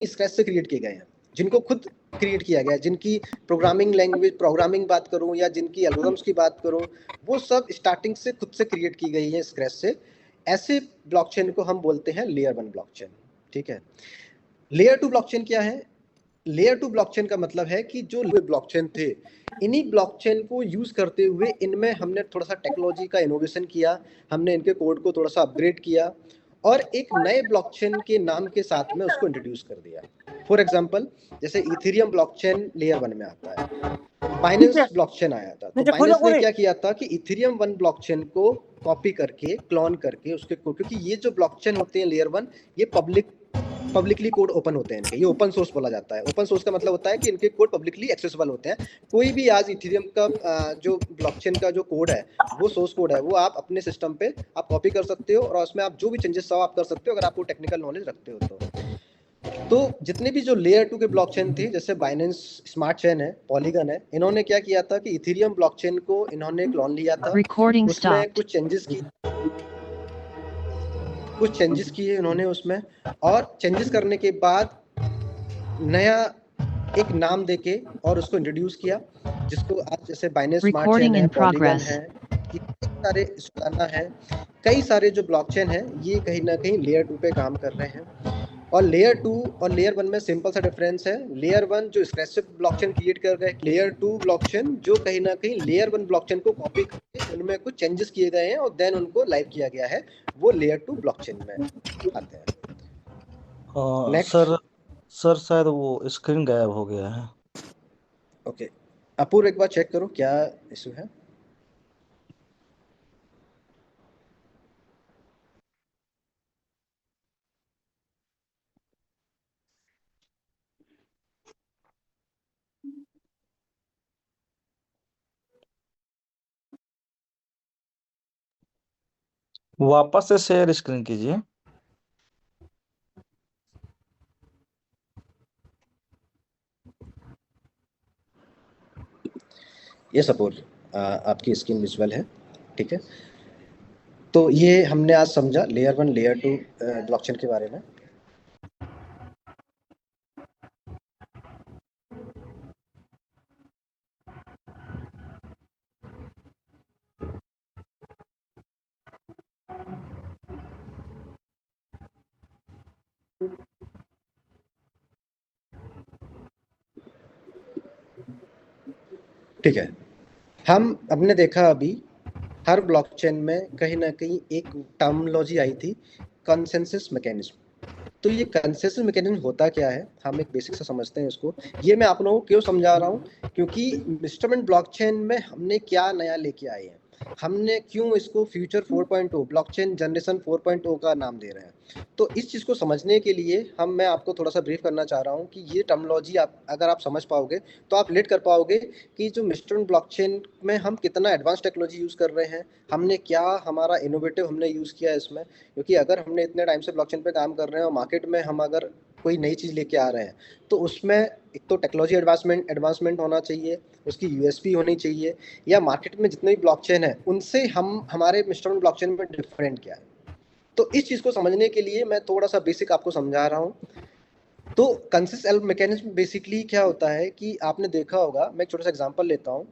Scratch से create किए गए हैं, जिनको खुद क्रिएट किया गया है, जिनकी प्रोग्रामिंग लैंग्वेज, प्रोग्रामिंग बात करूं या जिनकी एल्गोरिथम्स की बात करूं, वो सब स्टार्टिंग से खुद से क्रिएट की गई है स्क्रैच से। ऐसे ब्लॉकचेन को हम बोलते हैं लेयर 1 ब्लॉकचेन। ठीक है, लेयर 2 ब्लॉकचेन क्या है? लेयर 2 ब्लॉकचेन का मतलब है कि जो ब्लॉकचेन थे, इन्हीं ब्लॉकचेन को यूज करते हुए इनमें हमने थोड़ा सा टेक्नोलॉजी का इनोवेशन किया, हमने इनके कोड को थोड़ा सा अपग्रेड किया और एक नए ब्लॉकचेन के नाम के साथ में उसको इंट्रोड्यूस कर दिया। फॉर एग्जांपल, जैसे इथेरियम ब्लॉकचेन लेयर 1 में आता है, बाइनेंस ब्लॉकचेन आया था, तो बाइनेंस ने क्या किया था कि इथेरियम 1 ब्लॉकचेन को कॉपी करके, क्लोन करके उसके कोड, क्योंकि ये जो ब्लॉकचेन होते हैं लेयर 1, ये पब्लिकली कोड ओपन होते हैं इनके, ये ओपन सोर्स बोला जाता है। ओपन सोर्स का मतलब होता है कि इनके कोड पब्लिकली एक्सेसिबल होते हैं। कोई भी आज इथेरियम का जो ब्लॉकचेन का जो कोड है, वो सोर्स कोड है, वो आप अपने सिस्टम पे आप कॉपी कर सकते हो और उसमें आप जो भी चेंजेस चाहो आप कर सकते हो, अगर आपको टेक्निकल नॉलेज रखते हो तो जितने भी जो लेयर 2 के ब्लॉकचेन थे, जैसे बाइनेंस स्मार्ट चेन है, पॉलीगन है, इन्होंने क्या किया था कि इथेरियम ब्लॉकचेन को इन्होंने क्लोन लिया था, उसमें कुछ चेंजेस किए उन्होंने उसमें, और चेंजेस करने के बाद नया एक नाम देके और उसको इंट्रोड्यूस किया, जिसको आज जैसे बाइनेंस स्मार्ट चेन है, पॉलीगन है, कई सारे सोलाना है, कई सारे जो ब्लॉकचेन है, ये कहीं ना कहीं लेयर 2 पे काम कर रहे हैं। और लेयर 2 और लेयर 1 में सिंपल सा डिफरेंस है। लेयर 1 जो स्क्रैच से ब्लॉकचेन क्रिएट कर रहे हैं, लेयर 2 ब्लॉकचेन जो कहीं ना कहीं लेयर 1 ब्लॉकचेन को कॉपी करके उनमें कुछ चेंजेस किए गए हैं और देन उनको लाइव किया गया है, वो लेयर 2 ब्लॉकचेन में आते हैं। सर शायद वो स्क्रीन गायब हो गया है। ओके, अपूर्व एक बार चेक करो क्या इशू है। वापस से शेयर स्क्रीन कीजिए। ये सपोर्ट आपकी स्क्रीन विजुअल है। ठीक है, तो ये हमने आज समझा लेयर 1 लेयर 2 ब्लॉकचेन के बारे में। ठीक है, हम हमने देखा अभी हर ब्लॉकचेन में कहीं ना कहीं एक टर्मिनोलॉजी आई थी, कंसेंसस मैकेनिज्म। तो ये कंसेंसस मैकेनिज्म होता क्या है, हम एक बेसिक से समझते हैं इसको। ये मैं आप लोगों को क्यों समझा रहा हूँ, क्योंकि इंस्ट्रूमेंट ब्लॉकचेन में हमने क्या नया लेके आए हैं, हमने क्यों इसको फ्यूचर 4.0 ब्लॉकचेन जनरेशन 4.0 का नाम दे रहे हैं। तो इस चीज़ को समझने के लिए मैं आपको थोड़ा सा ब्रीफ करना चाह रहा हूँ कि ये टर्मिनोलॉजी अगर आप समझ पाओगे तो आप रिलेट कर पाओगे कि जो इंस्ट्रूमेंट ब्लॉकचेन में हम कितना एडवांस टेक्नोलॉजी यूज़ कर रहे हैं, हमने क्या हमारा इनोवेटिव हमने यूज़ किया है इसमें। क्योंकि अगर हमने इतने टाइम से ब्लॉकचेन पे काम कर रहे हैं और मार्केट में हम अगर कोई नई चीज़ लेके आ रहे हैं, तो उसमें एक तो टेक्नोलॉजी एडवांसमेंट होना चाहिए, उसकी यूएसपी होनी चाहिए, या मार्केट में जितने भी ब्लॉकचेन है उनसे हमारे इंस्ट्रूमेंट ब्लॉकचेन में डिफरेंट क्या है। तो इस चीज़ को समझने के लिए मैं थोड़ा सा बेसिक आपको समझा रहा हूँ। तो कंसेंसस मैकेनिज्म बेसिकली क्या होता है कि आपने देखा होगा, मैं एक छोटा सा एग्जांपल लेता हूँ,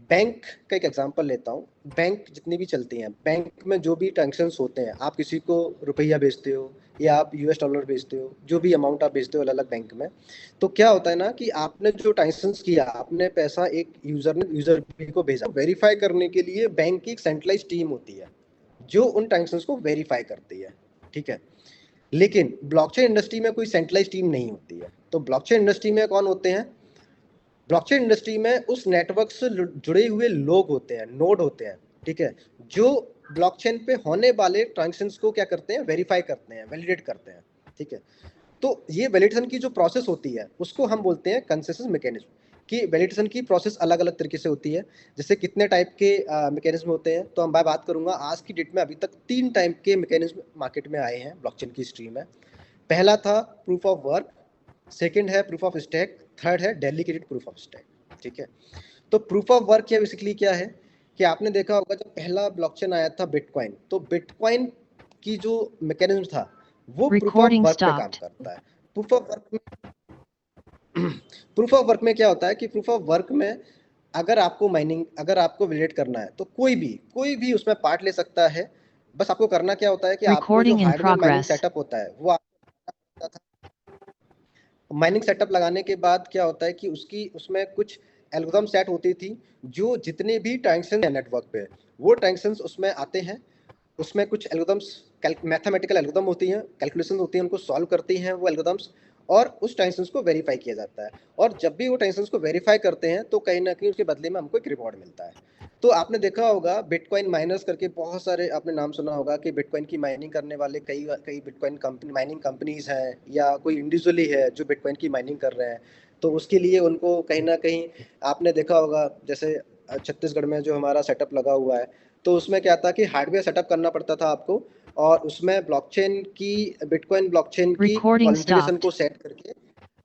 बैंक का एक एग्जांपल लेता हूँ। बैंक जितनी भी चलती हैं, बैंक में जो भी ट्रांजेक्शन्स होते हैं, आप किसी को रुपया भेजते हो या आप यूएस डॉलर भेजते हो, जो भी अमाउंट आप भेजते हो अलग अलग बैंक में, तो क्या होता है ना कि आपने जो ट्रांजेक्शन्स किया, आपने पैसा एक यूजर को भेजा, वेरीफाई करने के लिए बैंक की एक सेंट्रलाइज टीम होती है जो उन ट्रांजेक्शन्स को वेरीफाई करती है। ठीक है, लेकिन ब्लॉकचेन इंडस्ट्री में कोई सेंट्रलाइज टीम नहीं होती है। तो ब्लॉकचेन इंडस्ट्री में कौन होते हैं? ब्लॉकचेन इंडस्ट्री में उस नेटवर्क से जुड़े हुए लोग होते हैं, नोड होते हैं। ठीक है, जो ब्लॉकचेन पे होने वाले ट्रांजेक्शंस को क्या करते हैं, वेरीफाई करते हैं, वैलिडेट करते हैं। ठीक है, तो ये वैलिडेशन की जो प्रोसेस होती है उसको हम बोलते हैं कंसेंसस मैकेनिज्म। कि वैलिडेशन की प्रोसेस अलग अलग तरीके से होती है। जैसे कितने टाइप के मैकेनिज्म होते हैं, तो मैं बात करूंगा आज की डेट में अभी तक 3 टाइप के मैकेनिज्म मार्केट में आए हैं ब्लॉकचेन की हिस्ट्री में। पहला था प्रूफ ऑफ वर्क, सेकंड है प्रूफ ऑफ स्टेक, थर्ड है डेलीकेटेड प्रूफ ऑफ स्टेक। ठीक है, तो प्रूफ ऑफ वर्क क्या बेसिकली क्या है कि आपने देखा होगा जब पहला ब्लॉकचेन आया था बिटकॉइन, तो बिटकॉइन की जो मैकेनिज्म था वो प्रूफ ऑफ वर्क पे काम करता है। Proof of work proof of work में क्या होता है कि प्रूफ ऑफ वर्क में अगर आपको वैलिडेट करना है तो कोई भी उसमें पार्ट ले सकता है। बस आपको करना क्या होता है कि आपको जो Recording in hardware mining progress. Setup होता है वो माइनिंग सेटअप लगाने के बाद क्या होता है कि उसमें कुछ एल्गोरिथम सेट होती थी, जो जितने भी ट्रांजैक्शन है नेटवर्क पे वो ट्रांजैक्शंस उसमें आते हैं। उसमें कुछ एल्गोरिथम्स मैथमेटिकल एल्गोरिथम होती हैं, कैलकुलेशन होती हैं, उनको सॉल्व करती हैं वो एल्गोरिथम्स, और उस ट्रांजैक्शंस को वेरीफाई किया जाता है। और जब भी वो ट्रांजैक्शंस को वेरीफाई करते हैं तो कहीं ना कहीं उसके बदले में हमको एक रिवॉर्ड मिलता है। तो आपने देखा होगा बिटकॉइन माइनर्स करके बहुत सारे आपने नाम सुना होगा कि बिटकॉइन की माइनिंग करने वाले कई कई बिटकॉइन माइनिंग कंपनीज हैं या कोई इंडिविजुअली है जो बिटकॉइन की माइनिंग कर रहे हैं। तो उसके लिए उनको कहीं ना कहीं आपने देखा होगा, जैसे छत्तीसगढ़ में जो हमारा सेटअप लगा हुआ है, तो उसमें क्या था कि हार्डवेयर सेटअप करना पड़ता था आपको, और उसमें बिटकॉइन ब्लॉकचेन की Recording कॉन्फ़िगरेशन को stopped. सेट करके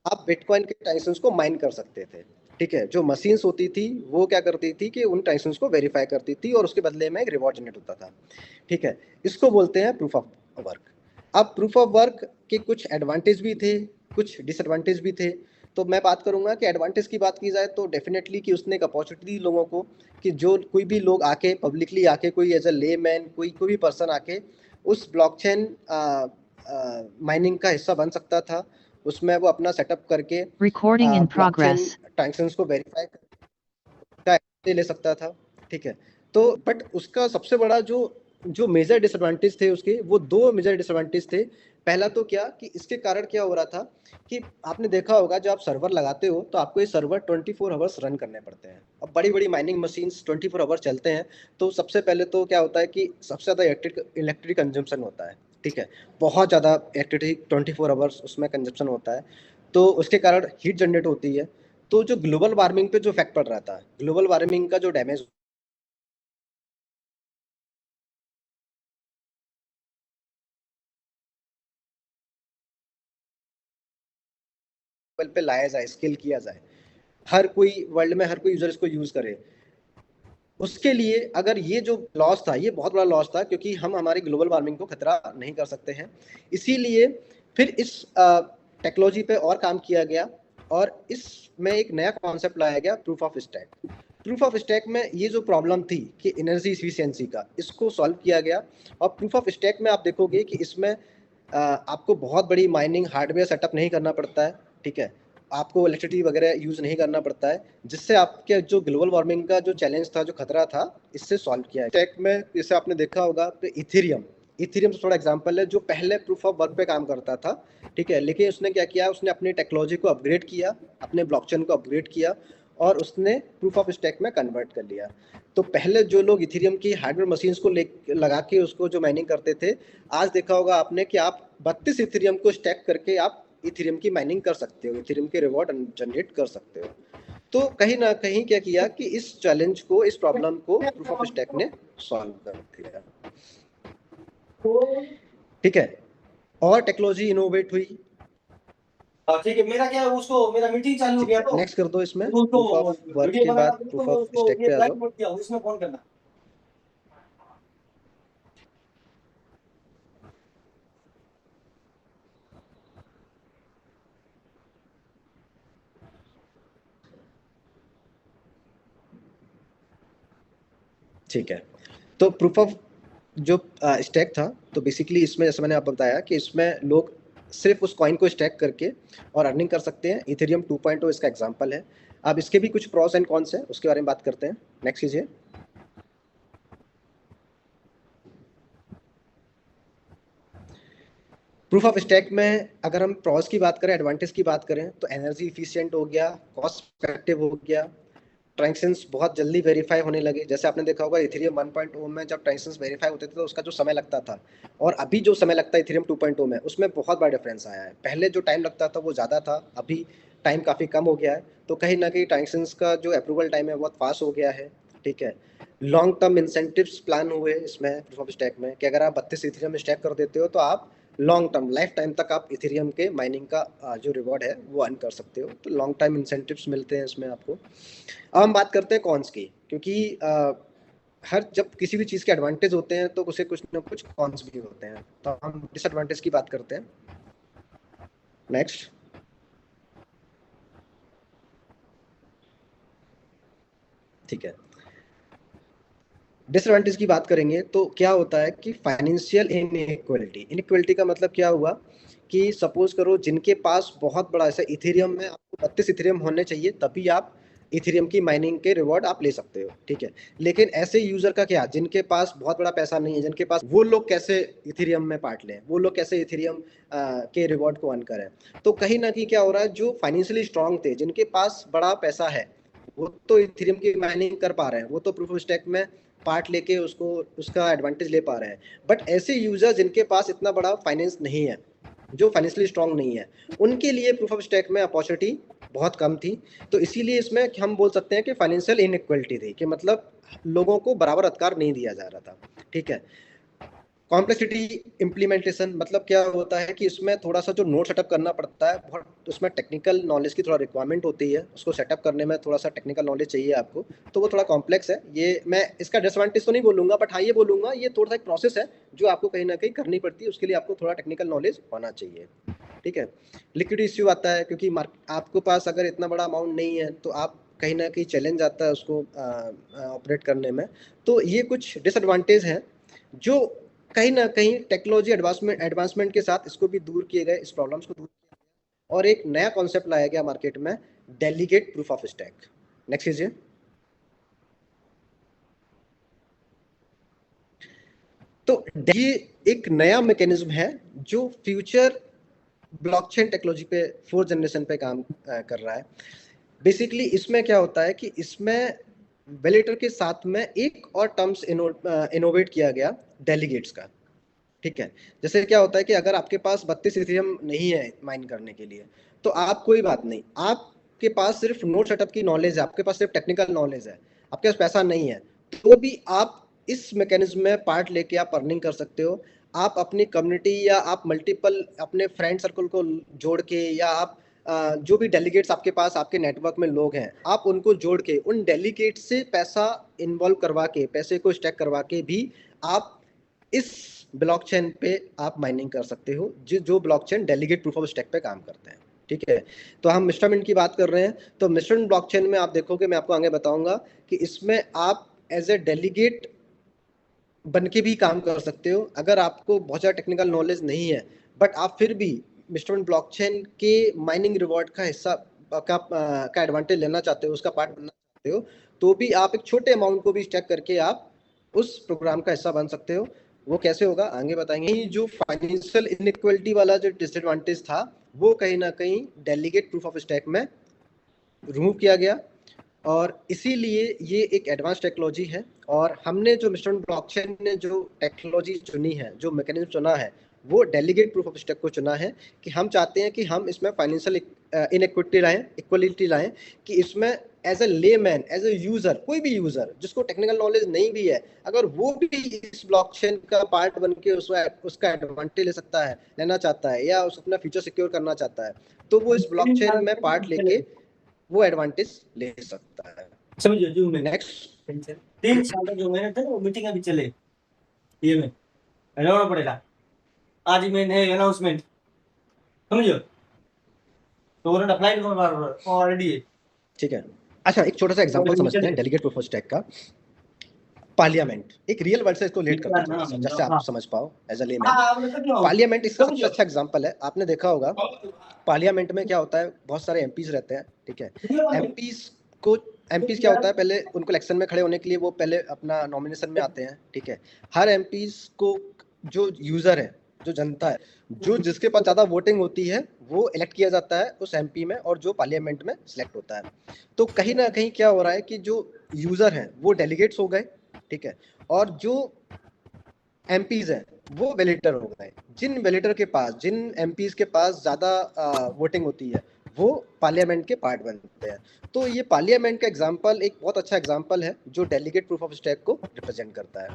आप बिटकॉइन के ट्रांजैक्शंस को माइन कर सकते थे। ठीक है, जो मशीन्स होती थी वो क्या करती थी कि उन ट्रांजैक्शंस को वेरीफाई करती थी और उसके बदले में एक रिवॉर्ड जनरेट होता था। ठीक है, इसको बोलते हैं प्रूफ ऑफ वर्क। अब प्रूफ ऑफ वर्क के कुछ एडवांटेज भी थे, कुछ डिसएडवांटेज भी थे। तो मैं बात करूंगा कि एडवांटेज की बात की जाए तो डेफिनेटली कि उसने एक अपॉर्चुनिटी दी लोगों को कि जो कोई भी लोग आके पब्लिकली आके कोई एज अ लेमैन कोई भी पर्सन आके उस ब्लॉकचेन माइनिंग का हिस्सा बन सकता था। उसमें वो अपना सेटअप करके Recording in blockchain progress. Transactions को वेरीफाई करके ले सकता था। ठीक है, तो बट उसका सबसे बड़ा जो जो मेजर डिसएडवांटेज थे उसके, वो दो मेजर डिसएडवांटेज थे। पहला तो क्या कि इसके कारण क्या हो रहा था कि आपने देखा होगा जब आप सर्वर लगाते हो तो आपको ये सर्वर 24 आवर्स रन करने पड़ते हैं। अब बड़ी बड़ी माइनिंग मशीन्स 24 आवर्स चलते हैं, तो सबसे पहले तो क्या होता है कि सबसे ज़्यादा इलेक्ट्रिक कंजम्पशन होता है। ठीक है, बहुत ज़्यादा इलेक्ट्रिसिटी 24 आवर्स उसमें कंजप्शन होता है, तो उसके कारण हीट जनरेट होती है। तो जो ग्लोबल वार्मिंग पे जो इफेक्ट पड़ रहा था, ग्लोबल वार्मिंग का जो डैमेज पे लाया जाए, स्केल किया जाए, हर कोई वर्ल्ड में हर कोई यूजर इसको यूज करे, उसके लिए अगर ये जो लॉस था ये बहुत बड़ा लॉस था, क्योंकि हम हमारी ग्लोबल वार्मिंग को खतरा नहीं कर सकते हैं। इसीलिए फिर इस टेक्नोलॉजी पे और काम किया गया और इसमें एक नया कॉन्सेप्ट लाया गया, proof of stack. Proof of stack में ये जो प्रॉब्लम थी कि एनर्जी इफिशियंसी का, इसको सॉल्व किया गया। और प्रूफ ऑफ स्टैक में आप देखोगे कि इसमें आपको बहुत बड़ी माइनिंग हार्डवेयर सेटअप नहीं करना पड़ता है। ठीक है, आपको इलेक्ट्रिसिटी वगैरह यूज नहीं करना पड़ता है, जिससे आपके जो ग्लोबल वार्मिंग का जो चैलेंज था, जो खतरा था, इससे सॉल्व किया है। टेक में जैसे आपने देखा होगा तो इथेरियम इथेरियम थोड़ा एग्जांपल है, जो पहले प्रूफ ऑफ वर्क पे काम करता था। ठीक है, लेकिन उसने क्या किया, उसने अपनी टेक्नोलॉजी को अपग्रेड किया, अपने ब्लॉकचेन को अपग्रेड किया और उसने प्रूफ ऑफ स्टैक में कन्वर्ट कर लिया। तो पहले जो लोग इथेरियम की हार्डवेयर मशीन्स को लगा के उसको जो माइनिंग करते थे, आज देखा होगा आपने कि आप 32 इथेरियम को स्टैक करके आप इथेरियम की माइनिंग कर सकते हो, इथेरियम के रिवॉर्ड जनरेट कर सकते हो। तो कहीं ना कहीं क्या किया कि इस चैलेंज को, इस प्रॉब्लम को प्रूफ ऑफ स्टैक ने सॉल्व कर दिया। ठीक है, और टेक्नोलॉजी इनोवेट हुई। ठीक है, मेरा क्या है उसको, मेरा मीटिंग चालू हो गया तो नेक्स्ट कर दो इसमें उसको प्रूफ ऑफ वर्क वीडियो के बना बाद के प्रूफ तो ऑफ उसको स्टैक ये पे आ ब्लैक जाओ। बोर्ड किया, उसमें फोन करना। ठीक है, तो प्रूफ ऑफ जो स्टैक था, तो बेसिकली इसमें जैसे मैंने आपको बताया कि इसमें लोग सिर्फ उस कॉइन को स्टैक करके और अर्निंग कर सकते हैं। इथेरियम 2.0 इसका एग्जांपल है। अब इसके भी कुछ प्रॉस एंड कॉन्स हैं, उसके बारे में बात करते हैं। नेक्स्ट कीजिए। प्रूफ ऑफ स्टैक में अगर हम प्रॉस की बात करें, एडवांटेज की बात करें, तो एनर्जी इफिशिएंट हो गया, कॉस्ट इफेक्टिव हो गया, ट्रांजैक्शंस बहुत जल्दी वेरीफाई होने लगे। जैसे आपने देखा होगा इथेरियम 1.0 में जब ट्रांजैक्शंस वेरीफाई होते थे तो उसका जो समय लगता था और अभी जो समय लगता है इथेरियम 2.0 में, उसमें बहुत बड़ा डिफरेंस आया है। पहले जो टाइम लगता था वो ज़्यादा था, अभी टाइम काफ़ी कम हो गया है। तो कहीं ना कहीं ट्रांजैक्शंस का जो अप्रूवल टाइम है बहुत फास्ट हो गया है। ठीक है, लॉन्ग टर्म इंसेंटिव्स प्लान हुए इसमें प्रूफ ऑफ स्टैक में कि अगर आप 32 इथेरियम स्टैक कर देते हो तो आप लॉन्ग टर्म लाइफ टाइम तक आप इथेरियम के माइनिंग का जो रिवॉर्ड है वो अर्न कर सकते हो। तो लॉन्ग टाइम इंसेंटिव्स मिलते हैं इसमें आपको। अब हम बात करते हैं कॉन्स की, क्योंकि हर जब किसी भी चीज़ के एडवांटेज होते हैं तो उसे कुछ ना कुछ कॉन्स भी होते हैं। तो हम डिसएडवांटेज की बात करते हैं। नेक्स्ट, ठीक है। डिसएडवांटेज की बात करेंगे तो क्या होता है कि फाइनेंशियल इनइक्वलिटी का मतलब क्या हुआ कि सपोज करो जिनके पास बहुत बड़ा, ऐसा इथेरियम में आपको 32 इथेरियम होने चाहिए तभी आप इथेरियम की माइनिंग के रिवॉर्ड आप ले सकते हो, ठीक है। लेकिन ऐसे यूजर का क्या, जिनके पास बहुत बड़ा पैसा नहीं है, जिनके पास, वो लोग कैसे इथेरियम में पार्ट लें, वो लोग कैसे इथेरियम के रिवॉर्ड को अर्न करें। तो कहीं ना कहीं क्या हो रहा है, जो फाइनेंशियली स्ट्रांग थे, जिनके पास बड़ा पैसा है, वो तो इथेरियम की माइनिंग कर पा रहे हैं, वो तो प्रूफ ऑफ स्टेक में पार्ट लेके उसको उसका एडवांटेज ले पा रहे हैं। बट ऐसे यूजर जिनके पास इतना बड़ा फाइनेंस नहीं है, जो फाइनेंशियली स्ट्रांग नहीं है, उनके लिए प्रूफ ऑफ स्टेक में अपॉर्चुनिटी बहुत कम थी। तो इसीलिए इसमें हम बोल सकते हैं कि फाइनेंशियल इनइक्वलिटी थी, कि मतलब लोगों को बराबर अधिकार नहीं दिया जा रहा था, ठीक है। कॉम्प्लेक्सिटी इम्प्लीमेंटेशन मतलब क्या होता है कि इसमें थोड़ा सा जो नोड सेटअप करना पड़ता है, बहुत उसमें टेक्निकल नॉलेज की थोड़ा रिक्वायरमेंट होती है, उसको सेटअप करने में थोड़ा सा टेक्निकल नॉलेज चाहिए आपको, तो वो थोड़ा कॉम्प्लेक्स है। ये मैं इसका डिसएडवांटेज तो नहीं बोलूँगा, बट हाँ ये बोलूँगा ये थोड़ा सा एक प्रोसेस है जो आपको कहीं ना कहीं करनी पड़ती है, उसके लिए आपको थोड़ा टेक्निकल नॉलेज होना चाहिए, ठीक है। लिक्विडिटी इश्यू आता है, क्योंकि आपके पास अगर इतना बड़ा अमाउंट नहीं है तो आप कहीं ना कहीं चैलेंज आता है उसको ऑपरेट करने में। तो ये कुछ डिसएडवांटेज हैं जो कहीं ना कहीं टेक्नोलॉजी एडवांसमेंट के साथ इसको भी दूर किए गए, इस प्रॉब्लम्स को दूर किया गया और एक नया कॉन्सेप्ट लाया गया मार्केट में, delegate proof of stack. Next कीजिए। तो ये एक नया मैकेनिज्म है जो फ्यूचर ब्लॉकचेन टेक्नोलॉजी पे 4th जनरेशन पे काम कर रहा है। बेसिकली इसमें क्या होता है कि इसमें वैलिडेटर के साथ में एक और टर्म्स इनोवेट किया गया, डेलीगेट्स का, ठीक है। जैसे क्या होता है कि अगर आपके पास 32 इथेरियम नहीं है माइन करने के लिए, तो आप कोई बात नहीं, आपके पास सिर्फ नोड सेटअप की नॉलेज है, आपके पास सिर्फ टेक्निकल नॉलेज है, आपके पास पैसा नहीं है, तो भी आप इस मैकेनिज्म में पार्ट लेके आप अर्निंग कर सकते हो। आप अपनी कम्युनिटी या आप मल्टीपल अपने फ्रेंड सर्कल को जोड़ के, या आप जो भी डेलीगेट्स आपके पास आपके नेटवर्क में लोग हैं, आप उनको जोड़ के उन डेलीगेट से पैसा इन्वॉल्व करवा के, पैसे को स्टैक करवा के भी आप इस ब्लॉकचेन पे आप माइनिंग कर सकते हो, जो blockchain delegate proof of stake पे काम करते हैं, ठीक है। तो हम मिस्टरमिंट की बात कर रहे हैं, तो मिस्टरमिंट ब्लॉकचेन में आप देखोगे, मैं आपको आगे बताऊंगा कि इसमें आप एज ए डेलीगेट बन के भी काम कर सकते हो। अगर आपको बहुत ज़्यादा टेक्निकल नॉलेज नहीं है, बट आप फिर भी मिस्टरमिंट ब्लॉकचेन के माइनिंग रिवॉर्ड का हिस्सा का एडवांटेज लेना चाहते हो, उसका पार्ट बनना चाहते हो, तो भी आप एक छोटे अमाउंट को भी स्टैक करके आप उस प्रोग्राम का हिस्सा बन सकते हो। वो कैसे होगा आगे बताएंगे। जो फाइनेंशियल इनइक्वलिटी वाला जो डिसएडवांटेज था, वो कहीं ना कहीं डेलीगेट प्रूफ ऑफ स्टैक में रिमूव किया गया, और इसीलिए ये एक एडवांस टेक्नोलॉजी है। और हमने जो मिस्टरमिंट ब्लॉकचेन ने जो टेक्नोलॉजी चुनी है, जो मैकेनिज्म चुना है, वो डेलीगेट प्रूफ ऑफ स्टेक को चुना है, कि हम चाहते हैं कि हम इसमें फाइनेंशियल इक्वलिटी लाएं, कि इसमें as a layman, as a user, कोई भी यूजर जिसको टेक्निकल नॉलेज नहीं भी है, अगर वो भी इस ब्लॉकचेन का पार्ट बन के उसका एडवांटेज ले सकता है, लेना चाहता है, या उस अपना फ्यूचर सिक्योर करना चाहता है, तो वो इस ब्लॉकचेन में पार्ट लेके वो एडवांटेज ले सकता है। समझिए जो मैं नेक्स्ट, 3 साल तक जो मेहनत है वो मीटिंग अभी चले, ये में रहना पड़ेगा। आज ही मैंने अनाउंसमेंट, समझो, तो उन्होंने अप्लाई ऑलरेडी, ठीक है। अच्छा, एक छोटा सा एग्जांपल समझते हैं डेलीगेट प्रूफ ऑफ स्टेक का। पार्लियामेंट, एक रियल वर्ड से इसको रिलेट करते हैं थोड़ा सा, जैसे आप समझ पाओ एज अ लेमैन। पार्लियामेंट इसका सबसे अच्छा एग्जांपल है। आपने देखा होगा पार्लियामेंट में क्या होता है, बहुत सारे एमपीज रहते हैं, ठीक है। एमपीज क्या होता है, पहले उनको इलेक्शन में खड़े होने के लिए वो पहले अपना नॉमिनेशन में आते हैं, ठीक है। हर एमपीज को जो यूजर है, जो जनता है, जो जिसके पास ज्यादा वोटिंग होती है, वो इलेक्ट किया जाता है उस एमपी में, और जो पार्लियामेंट में सिलेक्ट होता है। तो कहीं ना कहीं क्या हो रहा है कि जो यूजर हैं वो डेलीगेट्स हो गए, ठीक है, और जो एमपीज हैं वो वैलिडेटर हो गए। जिन वैलिडेटर के पास, जिन एमपीज के पास ज्यादा वोटिंग होती है, वो पार्लियामेंट के पार्ट बनते हैं। तो ये पार्लियामेंट का एग्जांपल एक बहुत अच्छा एग्जांपल है जो डेलीगेट प्रूफ ऑफ स्टेक को रिप्रेजेंट करता है।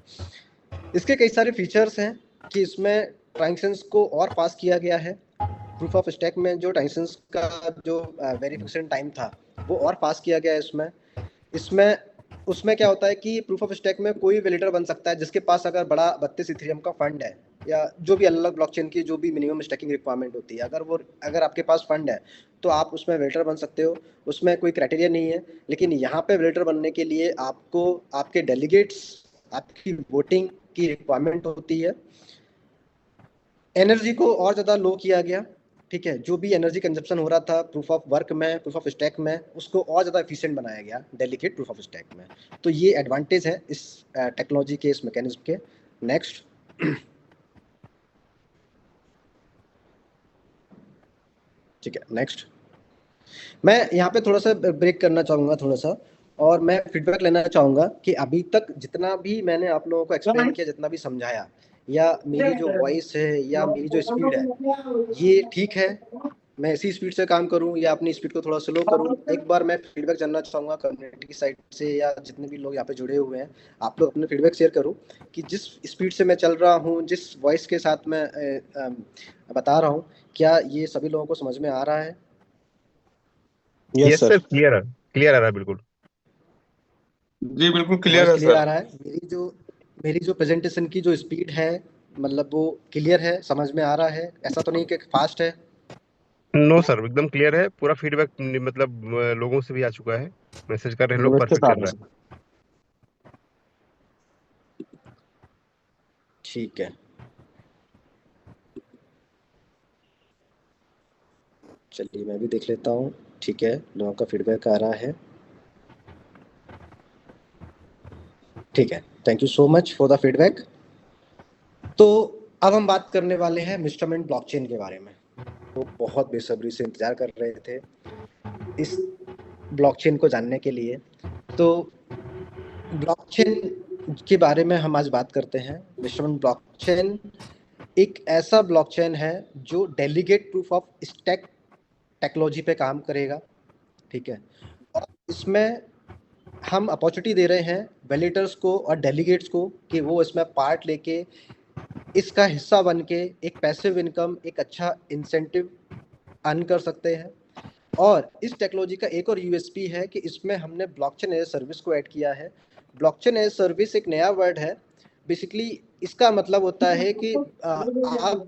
इसके कई सारे फीचर्स हैं कि इसमें ट्रांजैक्शंस को और फास्ट किया गया है। प्रूफ ऑफ स्टेक में जो ट्रांजैक्शंस का जो वेरिफिकेशन टाइम था वो और फास्ट किया गया है इसमें उसमें क्या होता है कि प्रूफ ऑफ स्टेक में कोई वैलिडेटर बन सकता है जिसके पास अगर बड़ा 32 इथेरियम का फंड है, या जो भी अलग ब्लॉकचेन की जो भी मिनिमम स्टैकिंग रिक्वायरमेंट होती है, अगर आपके पास फंड है तो आप उसमें वेलिडेटर बन सकते हो, उसमें कोई क्राइटेरिया नहीं है। लेकिन यहाँ पे वेलिडेटर बनने के लिए आपको आपके डेलीगेट्स, आपकी वोटिंग की रिक्वायरमेंट होती है। एनर्जी को और ज़्यादा लो किया गया, ठीक है, जो भी एनर्जी कंजप्शन हो रहा था प्रूफ ऑफ वर्क में, प्रूफ ऑफ स्टैक में, उसको और ज़्यादा एफिशिएंट बनाया गया डेलीगेट प्रूफ ऑफ स्टैक में। तो ये एडवांटेज है इस टेक्नोलॉजी के, इस मैकेनिज्म के। नेक्स्ट, ठीक है, नेक्स्ट। मैं यहाँ पे थोड़ा सा ब्रेक करना चाहूँगा थोड़ा सा, और मैं फीडबैक लेना चाहूँगा कि अभी तक जितना भी मैंने आप लोगों को एक्सप्लेन किया, जितना भी समझाया, या मेरी जो वॉइस है या मेरी जो स्पीड है, ये ठीक है, मैं इसी स्पीड से काम करूं या अपनी स्पीड को थोड़ा स्लो करूं? एक बार मैं फीडबैक जानना चाहूँगा कम्युनिटी की साइड से, या जितने भी लोग यहाँ पे जुड़े हुए हैं, आप लोग अपने फीडबैक शेयर करो कि जिस स्पीड से मैं चल रहा हूँ, जिस वॉइस के साथ मैं बता रहा हूँ, क्या ये सभी लोगों को समझ में आ रहा है? Yes sir. क्लियर आ रहा है बिल्कुल जी, बिल्कुल क्लियर है क्लियर आ सर। रहा है? मेरी जो प्रेजेंटेशन की जो स्पीड है, मतलब वो क्लियर है, समझ में आ रहा है? ऐसा तो नहीं कि फास्ट है? नो सर, एकदम क्लियर है। पूरा फीडबैक मतलब लोगों से भी आ चुका है, मैसेज कर रहे हैं लोग, परफेक्ट चल रहा है। ठीक है, चलिए मैं भी देख लेता हूँ। ठीक है, लोगों का फीडबैक आ रहा है। ठीक है, thank you so much for the feedback. तो अब हम बात करने वाले हैं इंस्ट्रूमेंट ब्लॉकचेन के बारे में। तो बहुत बेसब्री से इंतजार कर रहे थे इस ब्लॉकचेन को जानने के लिए। तो ब्लॉकचेन के बारे में हम आज बात करते हैं। इंस्ट्रूमेंट ब्लॉकचेन एक ऐसा ब्लॉकचेन है जो delegate proof of stack technology पे काम करेगा, ठीक है। और इसमें हम अपॉर्चुनिटी दे रहे हैं वैलिडेटर्स को और डेलीगेट्स को कि वो इसमें पार्ट लेके इसका हिस्सा बन के एक पैसिव इनकम, एक अच्छा इंसेंटिव अर्न कर सकते हैं। और इस टेक्नोलॉजी का एक और यूएसपी है कि इसमें हमने ब्लॉकचेन एज सर्विस को ऐड किया है। ब्लॉकचेन एज सर्विस एक नया वर्ड है। बेसिकली इसका मतलब होता है कि आप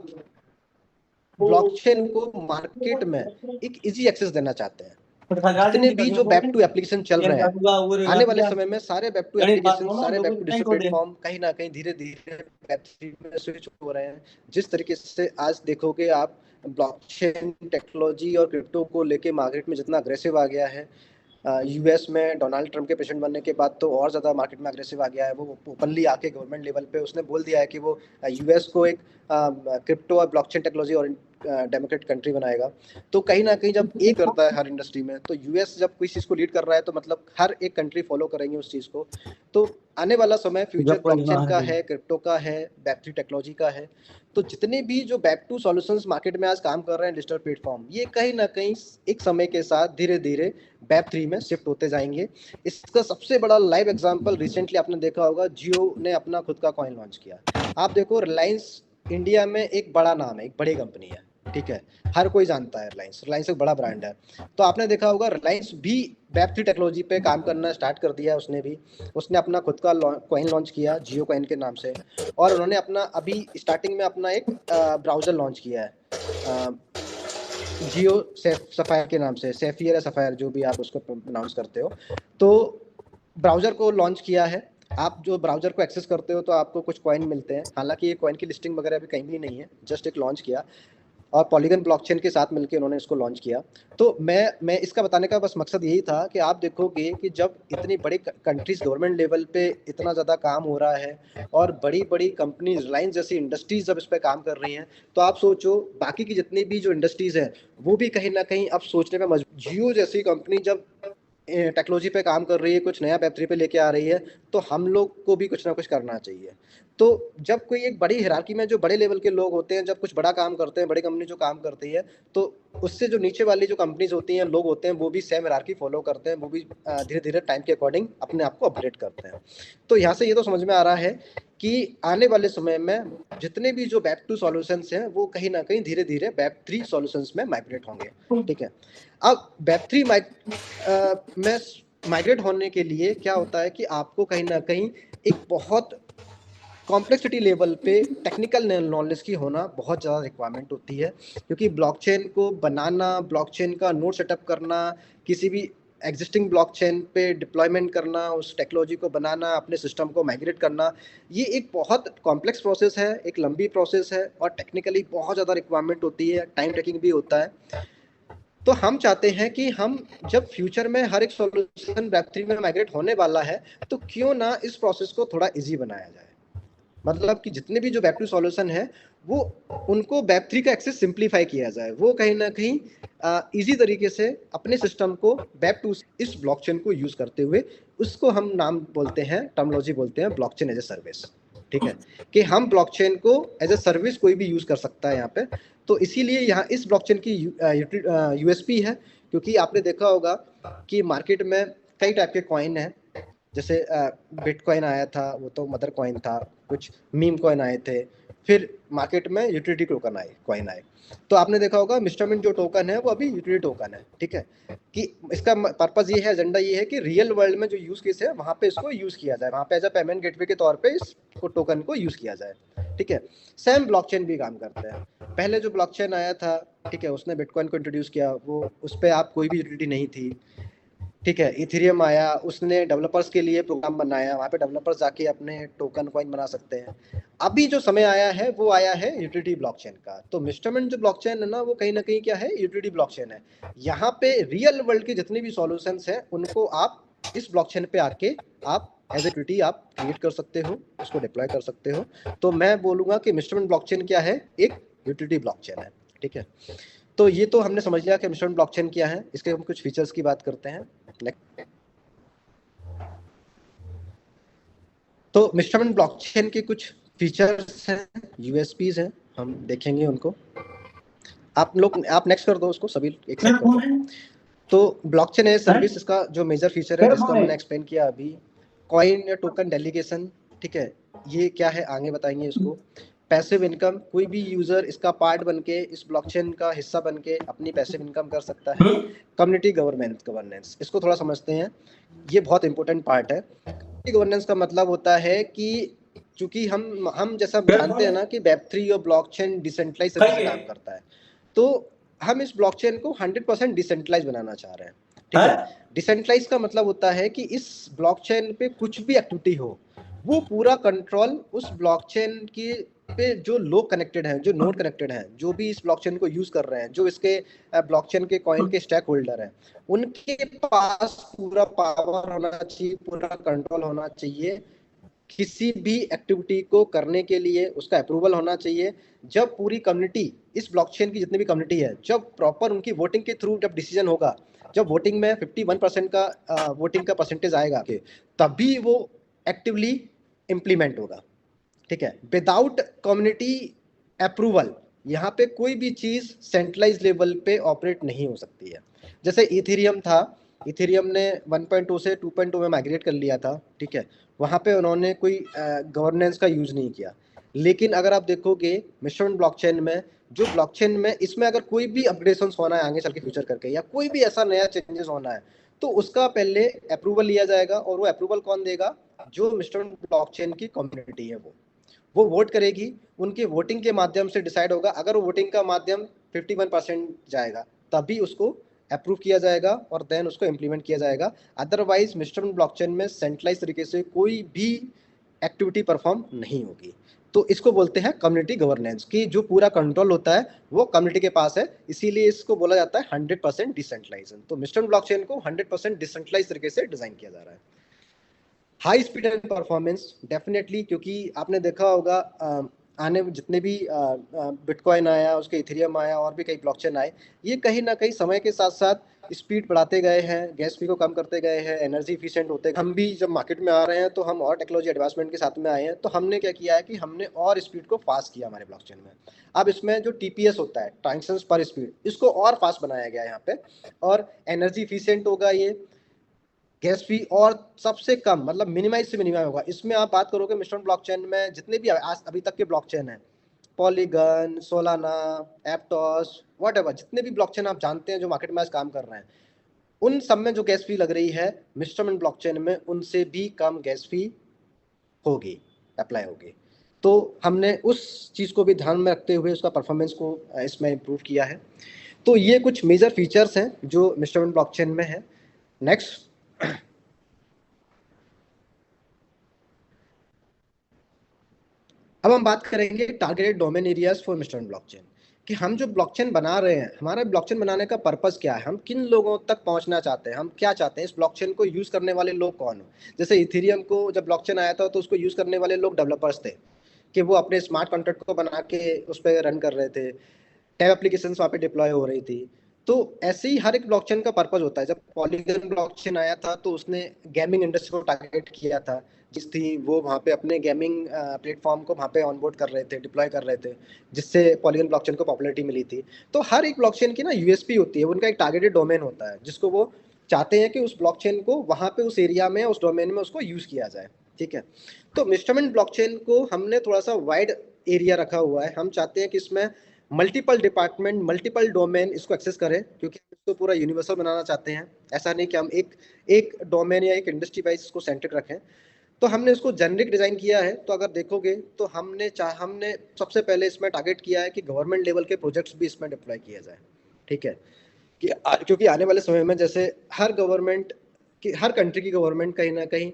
ब्लॉकचेन को मार्केट में एक इजी एक्सेस देना चाहते हैं। जितने भी जो वेब टू एप्लीकेशन चल रहे हैं, आने वाले समय में सारे वेब टू एप्लीकेशन, सारे वेब टू डिजिटल प्लेटफॉर्म कहीं ना कहीं धीरे धीरे वेब 3 में स्विच हो रहे हैं। जिस तरीके से आज देखोगे आप, ब्लॉकचेन टेक्नोलॉजी और क्रिप्टो को लेके मार्केट में जितना अग्रेसिव आ गया है, यूएस में डोनाल्ड ट्रंप के प्रेसिडेंट बनने के बाद तो और ज़्यादा मार्केट में अग्रेसिव आ गया है। वो ओपनली आके गवर्नमेंट लेवल पे उसने बोल दिया है कि वो यूएस को एक क्रिप्टो और ब्लॉकचेन टेक्नोलॉजी और डेमोक्रेट कंट्री बनाएगा। तो कहीं ना कहीं जब एक करता है हर इंडस्ट्री में, तो यूएस जब कोई चीज़ को लीड कर रहा है तो मतलब हर एक कंट्री फॉलो करेंगे उस चीज़ को। तो आने वाला समय फ्यूचर ब्लॉकचेन का है, क्रिप्टो का है, वेब3 टेक्नोलॉजी का है। तो जितने भी जो वेब2 सॉल्यूशंस मार्केट में आज काम कर रहे हैं डिजिटल प्लेटफॉर्म, ये कहीं ना कहीं एक समय के साथ धीरे धीरे वेब3 में शिफ्ट होते जाएंगे। इसका सबसे बड़ा लाइव एग्जांपल रिसेंटली आपने देखा होगा, जियो ने अपना खुद का कॉइन लॉन्च किया। आप देखो, रिलायंस इंडिया में एक बड़ा नाम है, एक बड़ी कंपनी है, ठीक है, हर कोई जानता है रिलायंस एक बड़ा ब्रांड है। तो आपने देखा होगा रिलायंस भी वेब3 टेक्नोलॉजी पे काम करना स्टार्ट कर दिया है। उसने अपना खुद का कॉइन लॉन्च किया जियो कॉइन के नाम से, और उन्होंने अपना अभी स्टार्टिंग में अपना एक ब्राउजर लॉन्च किया है जियो सफायर के नाम से, सैफियर या सफायर जो भी आप उसको प्रोनाउंस करते हो। तो ब्राउजर को लॉन्च किया है। आप जो ब्राउजर को एक्सेस करते हो तो आपको कुछ कॉइन मिलते हैं। हालांकि ये कॉइन की लिस्टिंग वगैरह भी कहीं भी नहीं है, जस्ट एक लॉन्च किया, और पॉलीगन ब्लॉकचेन के साथ मिलकर उन्होंने इसको लॉन्च किया। तो मैं इसका बताने का बस मकसद यही था कि आप देखोगे कि जब इतनी बड़ी कंट्रीज गवर्नमेंट लेवल पे इतना ज़्यादा काम हो रहा है और बड़ी बड़ी कंपनीज, रिलायंस जैसी इंडस्ट्रीज जब इस पर काम कर रही हैं, तो आप सोचो बाकी की जितनी भी जो इंडस्ट्रीज हैं वो भी कहीं ना कहीं अब सोचने में जियो जैसी कंपनी जब टेक्नोलॉजी पे काम कर रही है, कुछ नया वेब3 पे लेके आ रही है, तो हम लोग को भी कुछ ना कुछ करना चाहिए। तो जब कोई एक बड़ी हिरार्की में जो बड़े लेवल के लोग होते हैं, जब कुछ बड़ा काम करते हैं, बड़ी कंपनी जो काम करती है, तो उससे जो नीचे वाली जो कंपनीज होती हैं, लोग होते हैं, वो भी सेम हिरार्की फॉलो करते हैं, वो भी धीरे धीरे टाइम के अकॉर्डिंग अपने आप को अपग्रेड करते हैं। तो यहाँ से ये तो समझ में आ रहा है कि आने वाले समय में जितने भी जो वेब2 सॉल्यूशंस हैं वो कहीं ना कहीं धीरे धीरे वेब3 सॉल्यूशंस में माइग्रेट होंगे, ठीक है। अब वेब3 में माइग्रेट होने के लिए क्या होता है कि आपको कहीं ना कहीं एक बहुत कॉम्प्लेक्सिटी लेवल पे टेक्निकल नॉलेज की होना बहुत ज़्यादा रिक्वायरमेंट होती है, क्योंकि ब्लॉकचेन को बनाना, ब्लॉकचेन का नोड सेटअप करना, किसी भी एग्जिस्टिंग ब्लॉकचेन पे डिप्लॉयमेंट करना, उस टेक्नोलॉजी को बनाना, अपने सिस्टम को माइग्रेट करना, ये एक बहुत कॉम्प्लेक्स प्रोसेस है, एक लंबी प्रोसेस है और टेक्निकली बहुत ज़्यादा रिक्वायरमेंट होती है, टाइम टेकिंग भी होता है। तो हम चाहते हैं कि हम जब फ्यूचर में हर एक सॉल्यूशन वेब3 में माइग्रेट होने वाला है, तो क्यों ना इस प्रोसेस को थोड़ा इजी बनाया जाए। मतलब कि जितने भी जो वेब2 सॉल्यूशन है वो उनको वेब3 का एक्सेस सिंप्लीफाई किया जाए, वो कहीं ना कहीं इजी तरीके से अपने सिस्टम को वेब2 इस ब्लॉकचेन को यूज करते हुए, उसको हम नाम बोलते हैं, टर्मिनोलॉजी बोलते हैं ब्लॉकचेन एज ए सर्विस। ठीक है, कि हम ब्लॉकचेन को एज ए सर्विस कोई भी यूज कर सकता है यहाँ पे। तो इसीलिए यहाँ इस ब्लॉकचेन की यूएसपी है, क्योंकि आपने देखा होगा कि मार्केट में कई टाइप के कॉइन है, जैसे बिटकॉइन आया था, वो तो मदर कॉइन था, कुछ मीम कॉइन आए थे, फिर मार्केट में यूटिलिटी टोकन आए, कॉइन आए। तो आपने देखा होगा मिस्टर मिंट जो टोकन है वो अभी यूटिलिटी टोकन है। ठीक है, कि इसका पर्पस ये है, एजेंडा ये है कि रियल वर्ल्ड में जो यूज केस है वहाँ पे इसको यूज किया जाए, वहाँ पे एज अ पेमेंट गेटवे के तौर पे इस टोकन को यूज किया जाए। ठीक है, सेम ब्लॉकचेन भी काम करता है। पहले जो ब्लॉकचेन आया था, ठीक है, उसने बिटकॉइन को इंट्रोड्यूस किया, वो उस पर आप कोई भी यूटिलिटी नहीं थी। ठीक है, इथेरियम आया, उसने डेवलपर्स के लिए प्रोग्राम बनाया, वहाँ पे डेवलपर्स जाके अपने टोकन कॉइन बना सकते हैं। अभी जो समय आया है वो आया है यूटिलिटी ब्लॉकचेन का। तो मिस्टरमेंट जो ब्लॉकचेन है ना, वो कहीं ना कहीं क्या है, यूटिलिटी ब्लॉकचेन है। यहाँ पे रियल वर्ल्ड के जितने भी सॉल्यूशंस हैं उनको आप इस ब्लॉकचेन पे आके आप एज ए यूटिलिटी आप क्रिएट कर सकते हो, उसको डिप्लॉय कर सकते हो। तो मैं बोलूँगा कि मिस्टरमेंट ब्लॉकचेन क्या है, एक यूटिलिटी ब्लॉकचेन है। ठीक है, तो ये तो हमने समझ लिया कि मिस्टरमेंट ब्लॉकचेन क्या है। इसके हम कुछ फीचर्स की बात करते हैं। तो मिस्टरमेंट ब्लॉकचेन के कुछ फीचर्स हैं, यूएसपीज हैं, हम देखेंगे उनको। आप नेक्स्ट कर दो उसको, सभी एक साथ कर दो। तो ब्लॉकचेन एज सर्विस, इसका जो मेजर फीचर है जिसका मैंने एक्सप्लेन किया अभी, कॉइन या टोकन डेलीगेशन। ठीक है, ये क्या है आगे बताएंगे इसको। पैसिव इनकम, कोई भी यूजर इसका पार्ट बनके, इस ब्लॉकचेन का हिस्सा बनके अपनी पैसिव इनकम कर सकता है। कम्युनिटी गवर्नेंस, इसको थोड़ा समझते हैं, ये बहुत इंपॉर्टेंट पार्ट है। गवर्नेंस का मतलब होता है कि चूंकि हम जैसा जानते हैं ना कि वेब3 और ब्लॉकचेन डिसेंट्रलाइज तरीके से काम करता है, तो हम इस ब्लॉकचेन को 100% डिसेंट्रलाइज बनाना चाह रहे हैं। ठीक है, डिसेंट्रलाइज का मतलब होता है कि इस ब्लॉकचेन पे कुछ भी एक्टिविटी हो, वो पूरा कंट्रोल उस ब्लॉकचेन की पे जो लोग कनेक्टेड हैं, जो नोड कनेक्टेड हैं, जो भी इस ब्लॉकचेन को यूज कर रहे हैं, जो इसके ब्लॉकचेन के कॉइन के स्टैक होल्डर हैं, उनके पास पूरा पावर होना चाहिए, पूरा कंट्रोल होना चाहिए। किसी भी एक्टिविटी को करने के लिए उसका अप्रूवल होना चाहिए। जब पूरी कम्युनिटी, इस ब्लॉकचेन की जितनी भी कम्युनिटी है, जब प्रॉपर उनकी वोटिंग के थ्रू जब डिसीजन होगा, जब वोटिंग में 51% का वोटिंग का परसेंटेज आएगा, तभी वो एक्टिवली इम्प्लीमेंट होगा। ठीक है, विदाउट कम्युनिटी अप्रूवल यहाँ पे कोई भी चीज सेंट्रलाइज लेवल पे ऑपरेट नहीं हो सकती है। जैसे इथेरियम था, इथेरियम ने 1.2 से 2.2 में माइग्रेट कर लिया था। ठीक है, वहाँ पे उन्होंने कोई गवर्नेंस का यूज नहीं किया। लेकिन अगर आप देखोगे मिस्टरमेंट ब्लॉकचेन में, जो ब्लॉकचेन में इसमें अगर कोई भी अपग्रेडेशन होना है आगे चल के फ्यूचर करके, या कोई भी ऐसा नया चेंजेस होना है, तो उसका पहले अप्रूवल लिया जाएगा। और वो अप्रूवल कौन देगा, जो मिस्टरमेंट ब्लॉकचेन की कम्युनिटी है वो वोट करेगी, उनके वोटिंग के माध्यम से डिसाइड होगा। अगर वो वोटिंग का माध्यम 51% जाएगा, तभी उसको अप्रूव किया जाएगा और देन उसको इम्प्लीमेंट किया जाएगा। अदरवाइज मिस्टरमेंट ब्लॉकचेन में सेंट्रलाइज तरीके से कोई भी एक्टिविटी परफॉर्म नहीं होगी। तो इसको बोलते हैं कम्युनिटी गवर्नेंस, की जो पूरा कंट्रोल होता है वो कम्युनिटी के पास है, इसीलिए इसको बोला जाता है 100% डिसेंट्रलाइजेशन। तो मिस्टरमेंट ब्लॉकचेन को 100% डिसेंट्रलाइज तरीके से डिजाइन किया जा रहा है। High speed and performance definitely, क्योंकि आपने देखा होगा आने जितने भी बिटकॉइन आया, उसके इथेरियम आया, और भी कई ब्लॉकचेन आए, ये कहीं ना कहीं समय के साथ साथ स्पीड बढ़ाते गए हैं, गैस फी को कम करते गए हैं, एनर्जी इफिशिएंट होते गए। हम भी जब मार्केट में आ रहे हैं तो हम और टेक्नोलॉजी एडवांसमेंट के साथ में आए हैं, तो हमने क्या किया है कि हमने और स्पीड को फास्ट किया हमारे ब्लॉकचेन में। अब इसमें जो TPS होता है, ट्रांजैक्शंस पर स्पीड, इसको और फास्ट बनाया गया है यहाँ पे, और एनर्जी इफिशिएंट होगा ये, गैस फी और सबसे कम, मतलब मिनिमाइज से मिनिमाइज होगा। इसमें आप बात करोगे मिस्टरमेंट ब्लॉकचेन में जितने भी अभी तक के ब्लॉकचेन है, पॉलीगन, सोलाना, एप्टोस, व्हाटएवर, जितने भी ब्लॉकचेन आप जानते हैं जो मार्केट में आज काम कर रहे हैं, उन सब में जो गैस फी लग रही है मिस्टरमेंट ब्लॉकचेन में उनसे भी कम गैस फी होगी, अप्लाई होगी। तो हमने उस चीज़ को भी ध्यान में रखते हुए उसका परफॉर्मेंस को इसमें इम्प्रूव किया है। तो ये कुछ मेजर फीचर्स हैं जो इंस्ट्रूमेंट ब्लॉकचेन में है। नेक्स्ट, अब हम बात करेंगे targeted domain areas for instrument blockchain, कि हम जो ब्लॉकचेन बना रहे हैं, हमारा ब्लॉकचेन बनाने का पर्पस क्या है, हम किन लोगों तक पहुंचना चाहते हैं, हम क्या चाहते हैं, इस ब्लॉकचेन को यूज करने वाले लोग कौन हो। जैसे इथेरियम को जब ब्लॉकचेन आया था तो उसको यूज करने वाले लोग डेवलपर्स थे, कि वो अपने स्मार्ट कॉन्ट्रैक्ट को बना के उस पर रन कर रहे थे, टैब एप्लीकेशन वहाँ पे डिप्लॉय हो रही थी। तो ऐसे ही हर एक ब्लॉकचेन का पर्पस होता है। जब पॉलीगन ब्लॉकचेन आया था तो उसने गेमिंग इंडस्ट्री को टारगेट किया था, जिस थी वो वहाँ पे अपने गेमिंग प्लेटफॉर्म को वहाँ पे ऑनबोर्ड कर रहे थे, डिप्लॉय कर रहे थे, जिससे पॉलीगन ब्लॉकचेन को पॉपुलैरिटी मिली थी। तो हर एक ब्लॉकचेन की ना यूएसपी होती है, उनका एक टारगेटेड डोमेन होता है जिसको वो चाहते हैं कि उस ब्लॉकचेन को वहाँ पे उस एरिया में उस डोमेन में उसको यूज किया जाए। ठीक है, तो इंस्ट्रूमेंट ब्लॉकचेन को हमने थोड़ा सा वाइड एरिया रखा हुआ है। हम चाहते हैं कि इसमें मल्टीपल डिपार्टमेंट, मल्टीपल डोमेन इसको एक्सेस करें, क्योंकि हम इसको पूरा यूनिवर्सल बनाना चाहते हैं। ऐसा नहीं कि हम एक डोमेन या एक इंडस्ट्री वाइज इसको सेंट्रिक रखें। तो हमने इसको जेनरिक डिजाइन किया है। तो अगर देखोगे तो हमने सबसे पहले इसमें टारगेट किया है कि गवर्नमेंट लेवल के प्रोजेक्ट्स भी इसमें डिप्लॉय किया जाए। ठीक है, क्योंकि आने वाले समय में जैसे हर कंट्री की गवर्नमेंट कहीं ना कहीं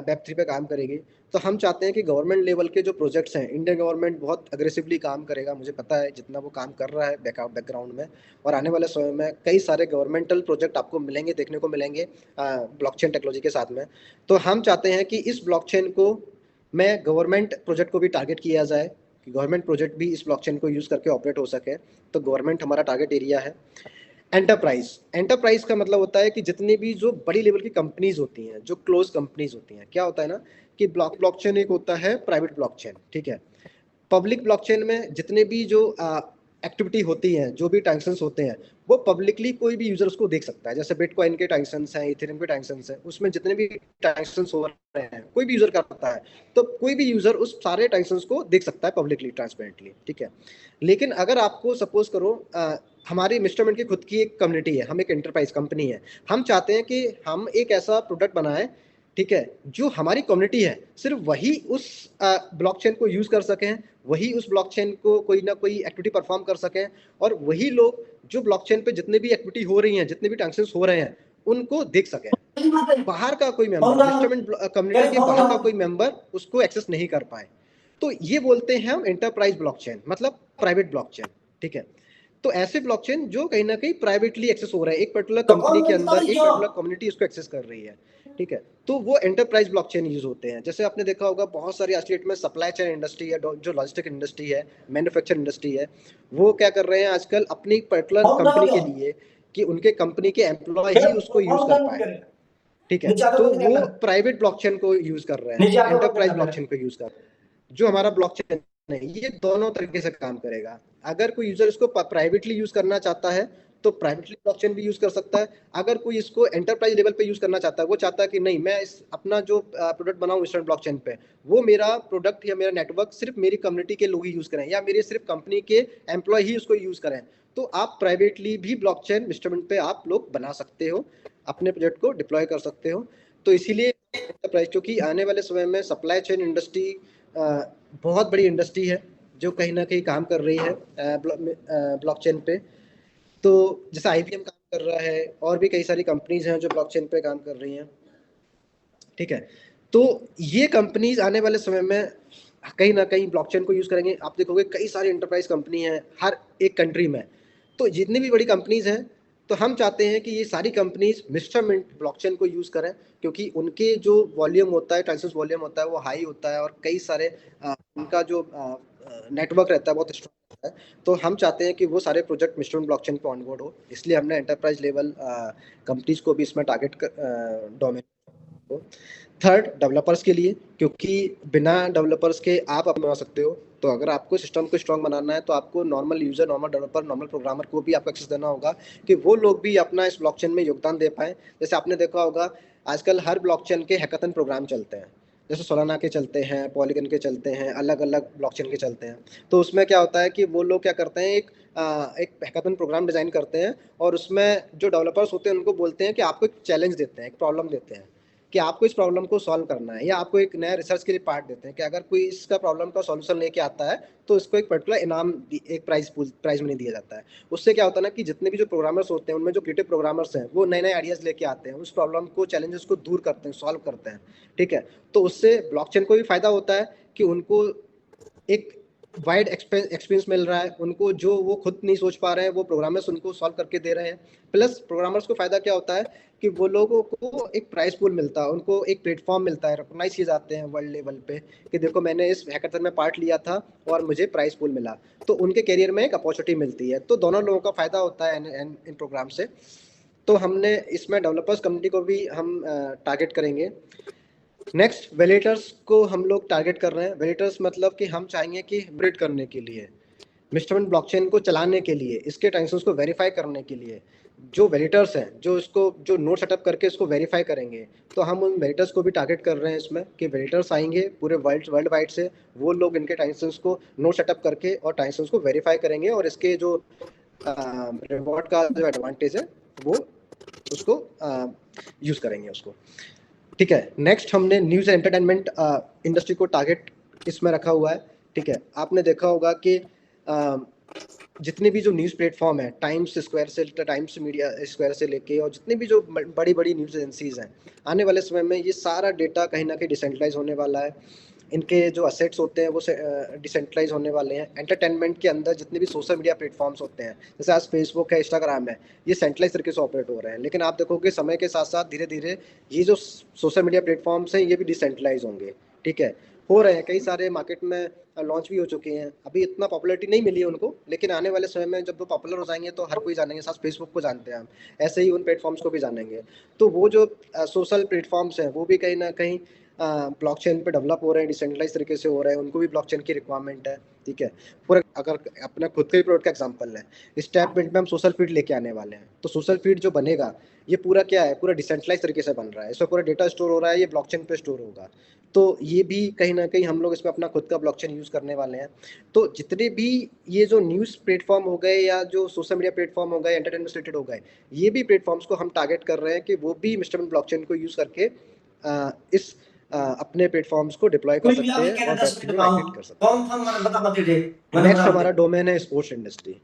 वेब3 पे काम करेगी, तो हम चाहते हैं कि गवर्नमेंट लेवल के जो प्रोजेक्ट्स हैं, इंडियन गवर्नमेंट बहुत अग्रेसिवली काम करेगा, मुझे पता है जितना वो काम कर रहा है बैकग्राउंड में, और आने वाले समय में कई सारे गवर्नमेंटल प्रोजेक्ट आपको मिलेंगे, देखने को मिलेंगे ब्लॉकचेन टेक्नोलॉजी के साथ में। तो हम चाहते हैं कि इस ब्लॉकचेन को में गवर्नमेंट प्रोजेक्ट को भी टारगेट किया जाए, कि गवर्नमेंट प्रोजेक्ट भी इस ब्लॉकचेन को यूज़ करके ऑपरेट हो सके। तो गवर्नमेंट हमारा टारगेट एरिया है। एंटरप्राइज का मतलब होता है कि जितनी भी जो बड़ी लेवल की कंपनीज होती हैं, जो क्लोज कंपनीज होती हैं, क्या होता है ना कि ब्लॉकचेन एक होता है प्राइवेट ब्लॉकचेन। ठीक है, पब्लिक ब्लॉकचेन में जितने भी जो एक्टिविटी होती हैं, जो भी ट्रांजेक्शंस होते हैं, वो पब्लिकली कोई भी यूजर उसको देख सकता है। जैसे बिटकॉइन के ट्रांजेक्शंस हैं, इथेरियम के ट्रांजेक्शंस हैं, उसमें जितने भी ट्रांजेक्शंस हो रहे हैं कोई भी यूजर करता है, तो कोई भी यूजर उस सारे ट्रांजेक्शंस को देख सकता है पब्लिकली, ट्रांसपेरेंटली। ठीक है, लेकिन अगर आपको सपोज करो हमारी इंस्ट्रूमेंट की खुद की एक कम्युनिटी है, हम एक एंटरप्राइज कंपनी है, हम चाहते हैं कि हम एक ऐसा प्रोडक्ट बनाएं, ठीक है, जो हमारी कम्युनिटी है सिर्फ वही उस ब्लॉकचेन को यूज कर सकें, वही उस ब्लॉकचेन को कोई ना कोई एक्टिविटी परफॉर्म कर सकें, और वही लोग जो ब्लॉकचेन पे जितने भी एक्टिविटी हो रही हैं, जितने भी ट्रांजेक्शंस हो रहे हैं, उनको देख सकें। बाहर का कोई मेंबर, इंस्ट्रूमेंट कम्युनिटी के बाहर का कोई मेंबर उसको एक्सेस नहीं कर पाए, तो ये बोलते हैं हम एंटरप्राइज ब्लॉकचेन, मतलब प्राइवेट ब्लॉकचेन। ठीक है, तो ऐसे ब्लॉकचेन जो कहीं ना कहीं प्राइवेटली एक्सेस हो रहा है, एक पर्टिकुलर कंपनी के अंदर एक पर्टिकुलर कम्युनिटी उसको एक्सेस कर रही है। ठीक है, तो वो एंटरप्राइज ब्लॉकचेन यूज होते हैं। जैसे आपने देखा होगा बहुत सारी आज की डेट में सप्लाई चेन इंडस्ट्री है, जो लॉजिस्टिक इंडस्ट्री है, मैन्युफैक्चरिंग इंडस्ट्री है, वो क्या कर रहे हैं आजकल अपनी पर्टिकुलर कंपनी के लिए कि उनके कंपनी के एम्प्लॉय ही उसको यूज कर पाए। ठीक है, तो वो प्राइवेट ब्लॉकचेन को यूज कर रहे हैं, एंटरप्राइज ब्लॉकचेन को यूज कर रहे हैं। जो हमारा ब्लॉकचेन है ये दोनों तरीके से काम करेगा। अगर कोई यूजर इसको प्राइवेटली यूज करना चाहता है तो प्राइवेटली ब्लॉकचेन भी यूज कर सकता है। अगर कोई इसको एंटरप्राइज लेवल पे यूज करना चाहता है, वो चाहता है कि नहीं मैं इस अपना जो प्रोडक्ट बनाऊं इंस्टेंट ब्लॉकचेन पे, वो मेरा प्रोडक्ट या मेरा नेटवर्क सिर्फ मेरी कम्युनिटी के लोग ही यूज करें, या मेरे सिर्फ कंपनी के एम्प्लॉय ही उसको यूज करें, तो आप प्राइवेटली भी ब्लॉकचेन इंस्ट्रूमेंट पे आप लोग बना सकते हो, अपने प्रोजेक्ट को डिप्लॉय कर सकते हो। तो इसीलिए एंटरप्राइज, क्योंकि आने वाले समय में सप्लाई चेन इंडस्ट्री बहुत बड़ी इंडस्ट्री है जो कहीं ना कहीं काम कर रही है ब्लॉकचेन पे। तो जैसे IBM काम कर रहा है, और भी कई सारी कंपनीज हैं जो ब्लॉकचेन पे काम कर रही हैं। ठीक है, तो ये कंपनीज आने वाले समय में कहीं ना कहीं ब्लॉकचेन को यूज करेंगे। आप देखोगे कई सारी एंटरप्राइज कंपनी हैं हर एक कंट्री में, तो जितनी भी बड़ी कंपनीज हैं, तो हम चाहते हैं कि ये सारी कंपनीज मिस्टर मिंट ब्लॉकचेन को यूज करें, क्योंकि उनके जो वॉल्यूम होता है, ट्रांजेक्शन वॉल्यूम होता है, वो हाई होता है, और कई सारे उनका जो नेटवर्क रहता है बहुत स्ट्रॉन्ग रहता है। तो हम चाहते हैं कि वो सारे प्रोजेक्ट मिस्टर मिंट ब्लॉकचेन पे ऑनबोर्ड हो, इसलिए हमने एंटरप्राइज लेवल कंपनीज को भी इसमें टारगेट डोमेन को। थर्ड, डेवलपर्स के लिए, क्योंकि बिना डेवलपर्स के आप बना सकते हो, तो अगर आपको सिस्टम को स्ट्रॉन्ग बनाना है तो आपको normal user, normal developer, normal programmer को भी आपको एक्सेस देना होगा कि वो लोग भी अपना इस ब्लॉकचेन में योगदान दे पाए। जैसे आपने देखा होगा आजकल हर ब्लॉकचेन के हैकाथन प्रोग्राम चलते हैं, जैसे सोलाना के चलते हैं, पॉलीगन के चलते हैं, अलग अलग ब्लॉकचेन के चलते हैं। तो उसमें क्या होता है कि वो लोग क्या करते हैं, एक हैकाथन प्रोग्राम डिजाइन करते हैं, और उसमें जो डेवलपर्स होते हैं उनको बोलते हैं कि आपको एक चैलेंज देते हैं, एक प्रॉब्लम देते हैं कि आपको इस प्रॉब्लम को सॉल्व करना है, या आपको एक नया रिसर्च के लिए पार्ट देते हैं कि अगर कोई इसका प्रॉब्लम का सॉल्यूशन लेके आता है तो इसको एक पर्टिकुलर इनाम, एक प्राइज मनी दिया जाता है। उससे क्या होता है ना कि जितने भी जो प्रोग्रामर्स होते हैं उनमें जो क्रिएटिव प्रोग्रामर्स हैं वो नए नए आइडियाज लेके आते हैं, उस प्रॉब्लम को, चैलेंजेस को दूर करते हैं, सॉल्व करते हैं, ठीक है। तो उससे ब्लॉकचेन को भी फायदा होता है कि उनको एक वाइड एक्सपीरियंस मिल रहा है, उनको जो वो खुद नहीं सोच पा रहे हैं वो प्रोग्रामर्स उनको सॉल्व करके दे रहे हैं। प्लस प्रोग्रामर्स को फायदा क्या होता है कि वो लोगों को एक प्राइस पूल मिलता है, उनको एक प्लेटफॉर्म मिलता है, रिकॉग्नाइज किए जाते हैं वर्ल्ड लेवल पे कि देखो मैंने इस हैकाथन में पार्ट लिया था और मुझे प्राइस पूल मिला, तो उनके करियर में एक अपॉर्चुनिटी मिलती है। तो दोनों लोगों का फायदा होता है इन प्रोग्राम से। तो हमने इसमें डेवलपर्स कम्युनिटी को भी हम टारगेट करेंगे। नेक्स्ट, वैलिडेटर्स को हम लोग टारगेट कर रहे हैं। वैलिडेटर्स मतलब कि हम चाहेंगे कि वैलिडेट करने के लिए, मिस्टरमेंट ब्लॉकचेन को चलाने के लिए, इसके ट्रांजेक्शंस को वेरीफाई करने के लिए जो वैलिडेटर्स हैं, जो इसको जो नोड सेटअप करके इसको वेरीफाई करेंगे, तो हम उन वैलिडेटर्स को भी टारगेट कर रहे हैं इसमें कि वैलिडेटर्स आएंगे पूरे वर्ल्ड वाइड से, वो लोग इनके ट्रांजेक्शंस को नोड सेटअप करके और ट्रांजेक्शंस को वेरीफाई करेंगे और इसके जो रिवॉर्ड का जो एडवांटेज है वो उसको यूज करेंगे उसको, ठीक है। नेक्स्ट, हमने न्यूज़ एंड एंटरटेनमेंट इंडस्ट्री को टारगेट इसमें रखा हुआ है, ठीक है। आपने देखा होगा कि जितने भी जो न्यूज़ प्लेटफॉर्म है, टाइम्स स्क्वायर से, टाइम्स मीडिया स्क्वायर से लेके और जितने भी जो बड़ी बड़ी न्यूज़ एजेंसीज हैं, आने वाले समय में ये सारा डेटा कहीं ना कहीं डिसेंट्रलाइज होने वाला है। इनके जो असेट्स होते हैं वो डिसेंट्रलाइज होने वाले हैं। एंटरटेनमेंट के अंदर जितने भी सोशल मीडिया प्लेटफॉर्म्स होते हैं, जैसे आज फेसबुक है, इंस्टाग्राम है, ये सेंट्रलाइज तरीके से ऑपरेट हो रहे हैं। लेकिन आप देखोगे समय के साथ साथ धीरे धीरे ये जो सोशल मीडिया प्लेटफॉर्म्स हैं ये भी डिसेंट्रलाइज होंगे, ठीक है। हो रहे हैं, कई सारे मार्केट में लॉन्च भी हो चुके हैं, अभी इतना पॉपुलैरिटी नहीं मिली है उनको, लेकिन आने वाले समय में जब वो पॉपुलर हो जाएंगे तो हर कोई जानेंगे। साथ फेसबुक को जानते हैं हम, ऐसे ही उन प्लेटफॉर्म्स को भी जानेंगे। तो वो जो सोशल प्लेटफॉर्म्स हैं वो भी कहीं ना कहीं ब्लॉकचेन पे डेवलप हो रहे हैं, डिसेंट्रलाइज तरीके से हो रहे हैं, उनको भी ब्लॉकचेन की रिक्वायरमेंट है, ठीक है। पूरा अगर अपना खुद के प्रोडक्ट का एग्जांपल है, स्टेप मिनट में हम सोशल फीड लेके आने वाले हैं, तो सोशल फीड जो बनेगा ये पूरा क्या है, पूरा डिसेंट्रलाइज तरीके से बन रहा है, इसमें पूरा डेटा स्टोर हो रहा है, ये ब्लॉकचेन पे स्टोर होगा। तो ये भी कहीं ना कहीं हम लोग इसमें अपना खुद का ब्लॉकचेन यूज करने वाले हैं। तो जितने भी ये जो न्यूज़ प्लेटफॉर्म हो गए या जो सोशल मीडिया प्लेटफॉर्म हो गए, एंटरटेनमेंट रिलेटेड हो गए, ये भी प्लेटफॉर्म्स को हम टारगेट कर रहे हैं कि वो भी मिस्टरमेंट ब्लॉकचेन को यूज करके इस अपने प्लेटफॉर्म्स को डिप्लॉय कर सकते हैं और वेब में माइग्रेट कर सकते हैं। नेक्स्ट हमारा डोमेन है स्पोर्ट्स इंडस्ट्री।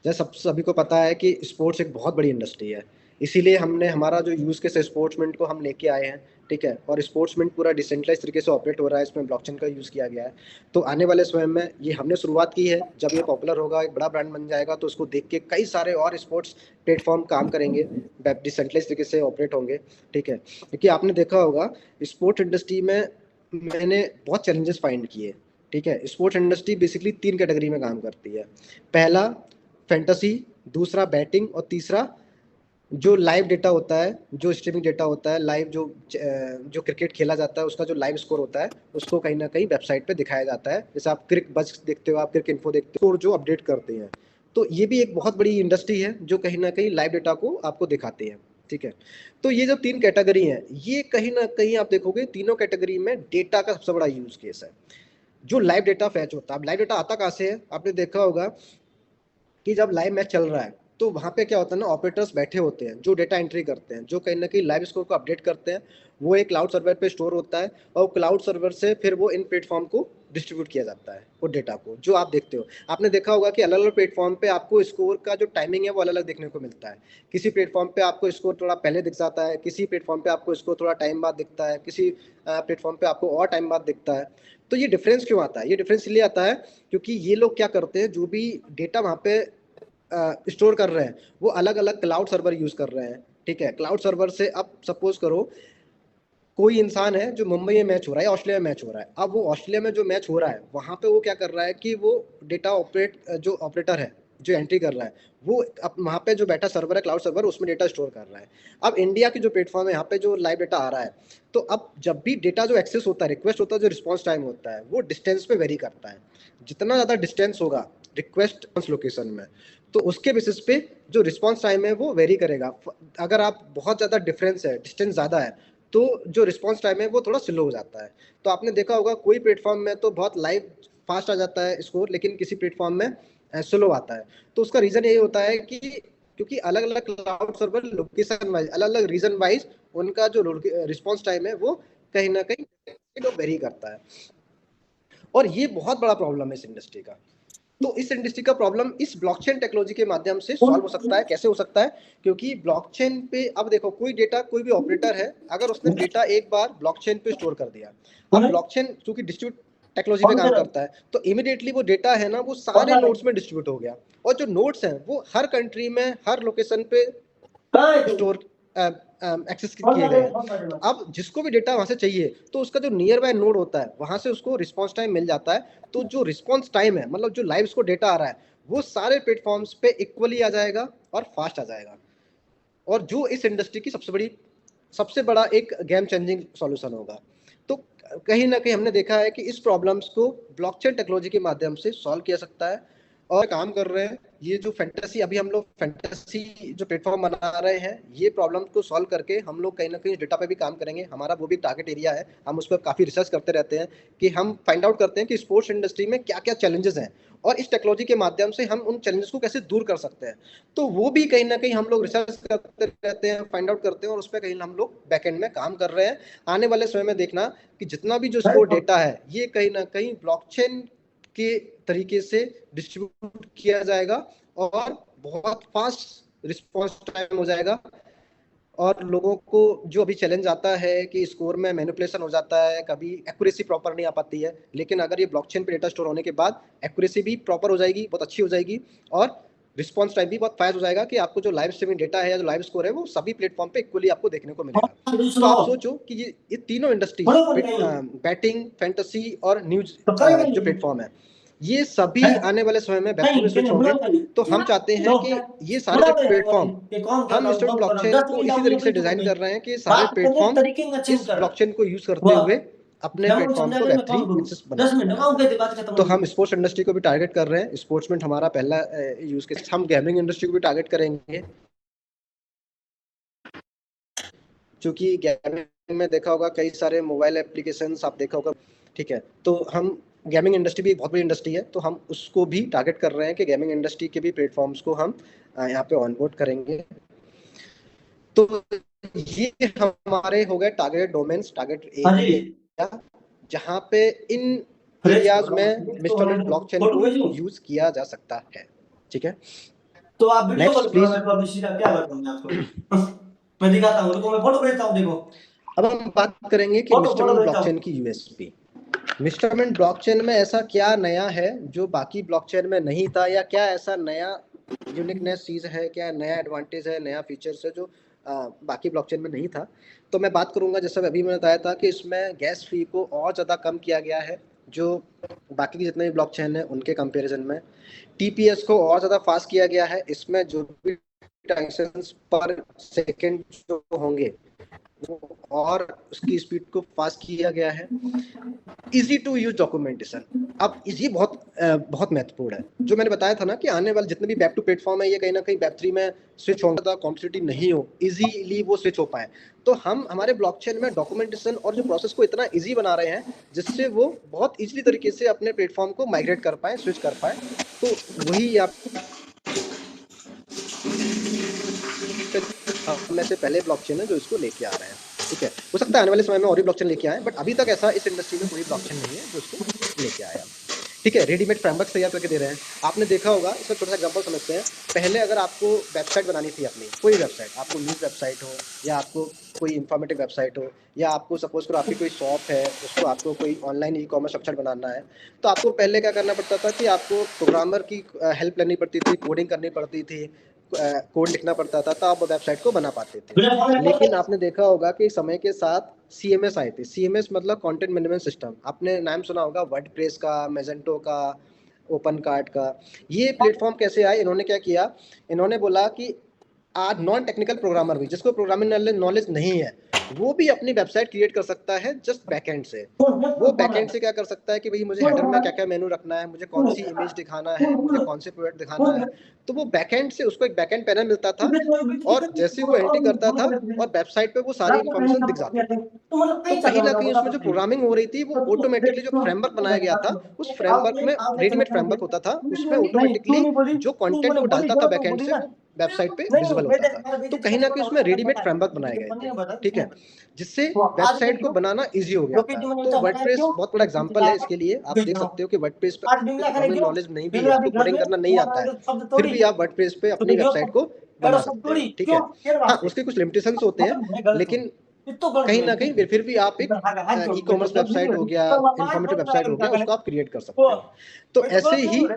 जैसे सभी को पता है कि स्पोर्ट्स एक बहुत बड़ी इंडस्ट्री है, इसीलिए हमने हमारा जो यूज केस है स्पोर्ट्समेंट को हम लेके आए हैं, ठीक है। और स्पोर्ट्समेंट पूरा डिसेंट्रलाइज तरीके से ऑपरेट हो रहा है, इसमें ब्लॉकचेन का यूज़ किया गया है। तो आने वाले समय में ये हमने शुरुआत की है, जब ये पॉपुलर होगा, एक बड़ा ब्रांड बन जाएगा, तो उसको देख के कई सारे और स्पोर्ट्स प्लेटफॉर्म काम करेंगे, डिसेंट्रलाइज तरीके से ऑपरेट होंगे, ठीक है। क्योंकि आपने देखा होगा स्पोर्ट्स इंडस्ट्री में मैंने बहुत चैलेंजेस फाइंड किए, ठीक है। स्पोर्ट्स इंडस्ट्री बेसिकली 3 कैटेगरी में काम करती है। पहला फैंटेसी, दूसरा बैटिंग और तीसरा जो लाइव डेटा होता है, जो स्ट्रीमिंग डेटा होता है, लाइव जो क्रिकेट खेला जाता है उसका जो लाइव स्कोर होता है उसको कहीं ना कहीं वेबसाइट पे दिखाया जाता है। जैसे आप क्रिक बज देखते हो, आप क्रिक इन्फो देखते हो, और जो अपडेट करते हैं। तो ये भी एक बहुत बड़ी इंडस्ट्री है जो कहीं ना कहीं लाइव डेटा को आपको दिखाती है, ठीक है। तो ये जो 3 कैटेगरी हैं, ये कहीं ना कहीं आप देखोगे तीनों कैटेगरी में डेटा का सबसे बड़ा यूज केस है। जो लाइव डेटा फैच होता है, अब लाइव डेटा आता कहाँ से है, आपने देखा होगा कि जब लाइव मैच चल रहा है तो वहाँ पे क्या होता है ना, ऑपरेटर्स बैठे होते हैं जो डेटा एंट्री करते हैं, जो कहीं ना कहीं लाइव स्कोर को अपडेट करते हैं। वो एक क्लाउड सर्वर पे स्टोर होता है और क्लाउड सर्वर से फिर वो इन प्लेटफॉर्म को डिस्ट्रीब्यूट किया जाता है, वो डेटा को जो आप देखते हो। आपने देखा होगा कि अलग अलग प्लेटफॉर्म पे आपको स्कोर का जो टाइमिंग है वो अलग अलग देखने को मिलता है। किसी प्लेटफॉर्म पे आपको स्कोर थोड़ा पहले दिख जाता है, किसी प्लेटफॉर्म पे आपको स्कोर थोड़ा टाइम बाद दिखता है, किसी प्लेटफॉर्म पे आपको और टाइम बाद दिखता है। तो ये डिफरेंस क्यों आता है? ये डिफरेंस इसलिए आता है क्योंकि ये लोग क्या करते हैं, जो भी डेटा वहाँ पे स्टोर कर रहे हैं वो अलग अलग क्लाउड सर्वर यूज कर रहे हैं, ठीक है। क्लाउड सर्वर से अब सपोज करो कोई इंसान है जो मुंबई में मैच हो रहा है, ऑस्ट्रेलिया में मैच हो रहा है। अब वो ऑस्ट्रेलिया में जो मैच हो रहा है वहां पे वो क्या कर रहा है कि वो डेटा जो ऑपरेटर है जो एंट्री कर रहा है वो अब वहाँ पे जो बैठा सर्वर है, क्लाउड सर्वर, उसमें डेटा स्टोर कर रहा है। अब इंडिया की जो प्लेटफॉर्म है यहाँ पे जो लाइव डेटा आ रहा है, तो अब जब भी डेटा जो एक्सेस होता है, रिक्वेस्ट होता है, जो रिस्पॉन्स टाइम होता है वो डिस्टेंस पे वेरी करता है। जितना ज़्यादा डिस्टेंस होगा रिक्वेस्ट लोकेशन में, तो उसके बेसिस पे जो रिस्पॉन्स टाइम है वो वेरी करेगा। अगर आप बहुत ज़्यादा डिफरेंस है, डिस्टेंस ज़्यादा है, तो जो रिस्पॉन्स टाइम है वो थोड़ा स्लो हो जाता है। तो आपने देखा होगा कोई प्लेटफॉर्म में तो बहुत लाइव फास्ट आ जाता है स्कोर, लेकिन किसी प्लेटफॉर्म में स्लो आता है। तो उसका रीज़न यही होता है कि क्योंकि अलग अलग क्लाउड सर्वर लोकेशन वाइज, अलग अलग रीजन वाइज उनका जो रिस्पॉन्स टाइम है वो कहीं ना कहीं वेरी करता है। और ये बहुत बड़ा प्रॉब्लम है इस इंडस्ट्री का। तो इस इंडस्ट्री का प्रॉब्लम इस ब्लॉकचेन टेक्नोलॉजी के माध्यम से सॉल्व हो सकता है। कैसे हो सकता है? क्योंकि ब्लॉकचेन पे अब देखो, कोई डेटा, कोई भी ऑपरेटर है, अगर उसने डेटा एक बार ब्लॉकचेन पे स्टोर कर दिया, अब ब्लॉकचेन क्योंकि डिस्ट्रीब्यूट टेक्नोलॉजी पे काम करता है, तो इमीडिएटली वो डेटा है ना, वो सारे नोड्स में डिस्ट्रीब्यूट हो गया, और जो नोड्स हैं वो हर कंट्री में हर लोकेशन पे स्टोर एक्सेस किए गए हैं। तो अब जिसको भी डेटा वहां से चाहिए तो उसका जो नियर बाय नोड होता है वहां से उसको रिस्पॉन्स टाइम मिल जाता है। तो जो रिस्पॉन्स टाइम है, मतलब जो लाइव उसको डेटा आ रहा है, वो सारे प्लेटफॉर्म्स पे इक्वली आ जाएगा और फास्ट आ जाएगा। और जो इस इंडस्ट्री की सबसे बड़ा एक गेम चेंजिंग सॉल्यूशन होगा। तो कहीं ना कहीं हमने देखा है कि इस प्रॉब्लम्स को ब्लॉकचेन टेक्नोलॉजी के माध्यम से सॉल्व किया सकता है, और काम कर रहे हैं। ये जो फैंटेसी, अभी हम लोग फैंटेसी जो प्लेटफॉर्म बना रहे हैं, ये प्रॉब्लम को सॉल्व करके हम लोग कहीं ना कहीं डेटा पे भी काम करेंगे। हमारा वो भी टारगेट एरिया है, हम उस पर काफ़ी रिसर्च करते रहते हैं कि हम फाइंड आउट करते हैं कि स्पोर्ट्स इंडस्ट्री में क्या क्या चैलेंजेस हैं, और इस टेक्नोलॉजी के माध्यम से हम उन चैलेंजेस को कैसे दूर कर सकते हैं। तो वो भी कहीं ना कहीं हम लोग रिसर्च करते रहते हैं, फाइंड आउट करते हैं, और उस पर कहीं हम लोग बैकएंड में काम कर रहे हैं। आने वाले समय में देखना कि जितना भी जो स्पोर्ट डेटा है, ये कहीं ना कहीं ब्लॉकचेन के तरीके से डिस्ट्रीब्यूट किया जाएगा, और बहुत फास्ट रिस्पॉन्स टाइम हो जाएगा। और लोगों को जो अभी चैलेंज आता है कि स्कोर में मैनिपुलेशन हो जाता है, कभी एक्यूरेसी प्रॉपर नहीं आ पाती है, लेकिन अगर ये ब्लॉकचेन पे डेटा स्टोर होने के बाद एक्यूरेसी भी प्रॉपर हो जाएगी, बहुत अच्छी हो जाएगी, और रिस्पॉन्स टाइम भी बहुत फास्ट हो जाएगा कि आपको जो लाइव स्ट्रीमिंग डेटा है या जो लाइव स्कोर है वो सभी प्लेटफॉर्म पे इक्वली आपको देखने को मिलेगा। तो आप सोचो कि ये तीनों इंडस्ट्री, बैटिंग, फैंटेसी और न्यूज जो प्लेटफॉर्म है, ये सभी आने वाले समय में वेब3 में स्विच होंगे। तो हम चाहते हैं कि ये सारे प्लेटफॉर्म, हम इस ब्लॉकचेन को इसी तरीके से डिजाइन कर रहे हैं कि सारे प्लेटफॉर्म इस ब्लॉकचेन को यूज करते हुए अपने प्लेटफॉर्म को वेब3 एक्सेस बनाएं। तो हम स्पोर्ट्स इंडस्ट्री को भी टारगेट कर रहे हैं। स्पोर्ट्समेंट हमारा पहला यूज केस। हम गेमिंग इंडस्ट्री को भी टारगेट करेंगे, क्योंकि गेमिंग में देखा होगा कई सारे मोबाइल एप्लीकेशंस आप देखा होगा, ठीक है। तो हम गेमिंग इंडस्ट्री भी एक बहुत बड़ी इंडस्ट्री है, तो हम उसको भी टारगेट कर रहे हैं कि गेमिंग इंडस्ट्री के भी प्लेटफॉर्म्स को हम यहाँ पे ऑनबोर्ड करेंगे। तो ये हमारे हो गए टारगेट डोमेन्स, टारगेट एरिया, जहाँ पे इन एरियाज में मिस्टर ब्लॉकचेन को यूज किया जा सकता है, ठीक है। तो आप वीडियो Next, कॉल please. मैं तो अभी सीधा क्या बताऊं आपको मैं दिखाता हूं, रुको मैं फोटो भेजता हूं, देखो। अब हम बात करेंगे कि मिस्टर ब्लॉकचेन की यूएसपी। मिस्टर ब्लॉकचेन में ऐसा क्या नया है जो बाकी ब्लॉकचेन में नहीं था, या क्या ऐसा नया यूनिकनेस चीज है, क्या नया एडवांटेज है, नया फीचर्स है जो बाकी ब्लॉकचेन में नहीं था। तो मैं बात करूंगा, जैसे अभी मैंने बताया था कि इसमें गैस फी को और ज़्यादा कम किया गया है जो बाकी के जितने भी ब्लॉकचेन है उनके कंपैरिजन में। टीपीएस को और ज़्यादा फास्ट किया गया है। इसमें जो भी ट्रांजैक्शंस पर सेकंड जो होंगे वो और उसकी स्पीड को फास्ट किया गया है। इजी टू यूज डॉक्यूमेंटेशन, अब ये बहुत महत्वपूर्ण है। जो मैंने बताया था ना कि आने वाले जितने भी वेब टू प्लेटफॉर्म है, ये कहीं ना कहीं वेब3 में स्विच होगा, कॉम्पिटिटिव नहीं हो, इजीली वो स्विच हो पाए। तो हम हमारे ब्लॉकचेन में डॉक्यूमेंटेशन और जो प्रोसेस को इतना इजी बना रहे हैं जिससे वो बहुत इजीली तरीके से अपने प्लेटफॉर्म को माइग्रेट कर पाए, स्विच कर पाए। तो वही आप में से पहले ब्लॉकचेन है जो इसको लेके आ रहे हैं, ठीक है। हो सकता है आने वाले समय में और भी ब्लॉकचेन लेके आए, बट अभी तक ऐसा इस इंडस्ट्री में कोई ब्लॉकचेन नहीं है जो इसको लेके आया, ठीक है। रेडीमेड फ्रेमवर्क तैयार करके दे रहे हैं। आपने देखा होगा, इसका छोटा सा एग्जांपल समझते हैं। पहले अगर आपको वेबसाइट बनानी थी अपनी, कोई वेबसाइट, आपको न्यूज़ वेबसाइट हो या आपको कोई इन्फॉर्मेटिव वेबसाइट हो, या आपको सपोज करो आपकी कोई शॉप है, उसको आपको कोई ऑनलाइन ई कॉमर्स वेबसाइट बनाना है, तो आपको पहले क्या करना पड़ता था कि आपको प्रोग्रामर की हेल्प लेनी पड़ती थी, कोडिंग करनी पड़ती थी, कोड लिखना पड़ता था, तब आप वेबसाइट को बना पाते थे। लेकिन आपने देखा होगा कि समय के साथ CMS आए थे। CMS मतलब कंटेंट मैनेजमेंट सिस्टम। आपने नाम सुना होगा वर्डप्रेस का, मेजेंटो का, ओपन कार्ड का। ये प्लेटफॉर्म कैसे आए? इन्होंने क्या किया, इन्होंने बोला कि आज नॉन टेक्निकल प्रोग्रामर भी, जिसको प्रोग्रामिंग नॉलेज नहीं है, वो भी अपनी वेबसाइट क्रिएट कर सकता है जस्ट बैकएंड से। वो बैकएंड से क्या कर सकता है कि भाई मुझे हेडर में क्या क्या मेनू रखना है, मुझे कौन सी इमेज दिखाना है, मुझे कौन से प्रोडक्ट दिखाना है, तो वो बैकएंड से उसको एक बैकएंड पैनल मिलता था, और जैसे ही वो एंट्री करता था और वेबसाइट पे वो सारी इन्फॉर्मेशन दिख जाती थी। तो कहीं ना कहीं उसमें जो प्रोग्रामिंग हो रही थी वो ऑटोमेटिकली, जो फ्रेमवर्क बनाया गया था उस फ्रेमवर्क में, रेडीमेड फ्रेमवर्क होता था, उसमें ऑटोमेटिकली जो कंटेंट वो डालता था बैकएंड से, वेबसाइट पे विजिबल होता था। तो कहीं ना कहीं उसमें रेडीमेड फ्रेमवर्क बनाए गए थे, ठीक है, जिससे वेबसाइट को बनाना इजी हो गया था। तो वर्डप्रेस बहुत बड़ा एग्जांपल है इसके लिए। आप देख सकते हो कि वर्डप्रेस पे हमें नॉलेज नहीं भी है, आपको कोडिंग करना नहीं आता है, फिर भी आप वर्डप्रेस पे अपनी वेबसाइट को बना सकते हो, ठीक है। हाँ, उसके कुछ लिमिटेशंस होते हैं, लेकिन कहीं ना कहीं फिर भी आप एक ई कॉमर्स वेबसाइट हो गया, इंफॉर्मेटिव वेबसाइट हो गया, उसको आप क्रिएट कर सकते हो। तो ऐसे ही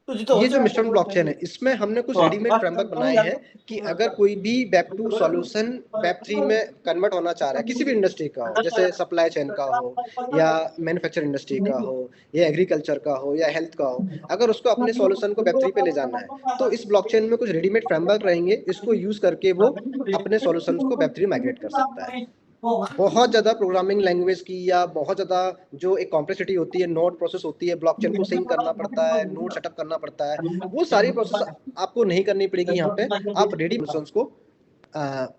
ये जो मिश्रण ब्लॉकचेन है, इसमें हमने कुछ रेडीमेड फ्रेमवर्क बनाए हैं कि अगर कोई भी वेब 2 सॉल्यूशन वेब 3 में कन्वर्ट होना चाह रहा है, किसी भी इंडस्ट्री का हो, जैसे सप्लाई चेन का हो या मैन्युफैक्चरिंग इंडस्ट्री का हो या एग्रीकल्चर का हो या हेल्थ का हो, अगर उसको अपने सॉल्यूशन को वेब 3 पे ले जाना है, तो इस ब्लॉकचेन में कुछ रेडीमेड फ्रेमवर्क रहेंगे, इसको यूज करके वो अपने सॉल्यूशंस को वेब 3 माइग्रेट कर सकता है। बहुत ज्यादा प्रोग्रामिंग लैंग्वेज की या बहुत ज्यादा जो एक कॉम्प्लेक्सिटी होती है, नोड प्रोसेस होती है, ब्लॉकचेन को सिंक करना पड़ता है, नोड सेटअप करना पड़ता है, वो सारी प्रोसेस आपको नहीं करनी पड़ेगी। यहाँ पे आप रेडी सॉल्यूशंस को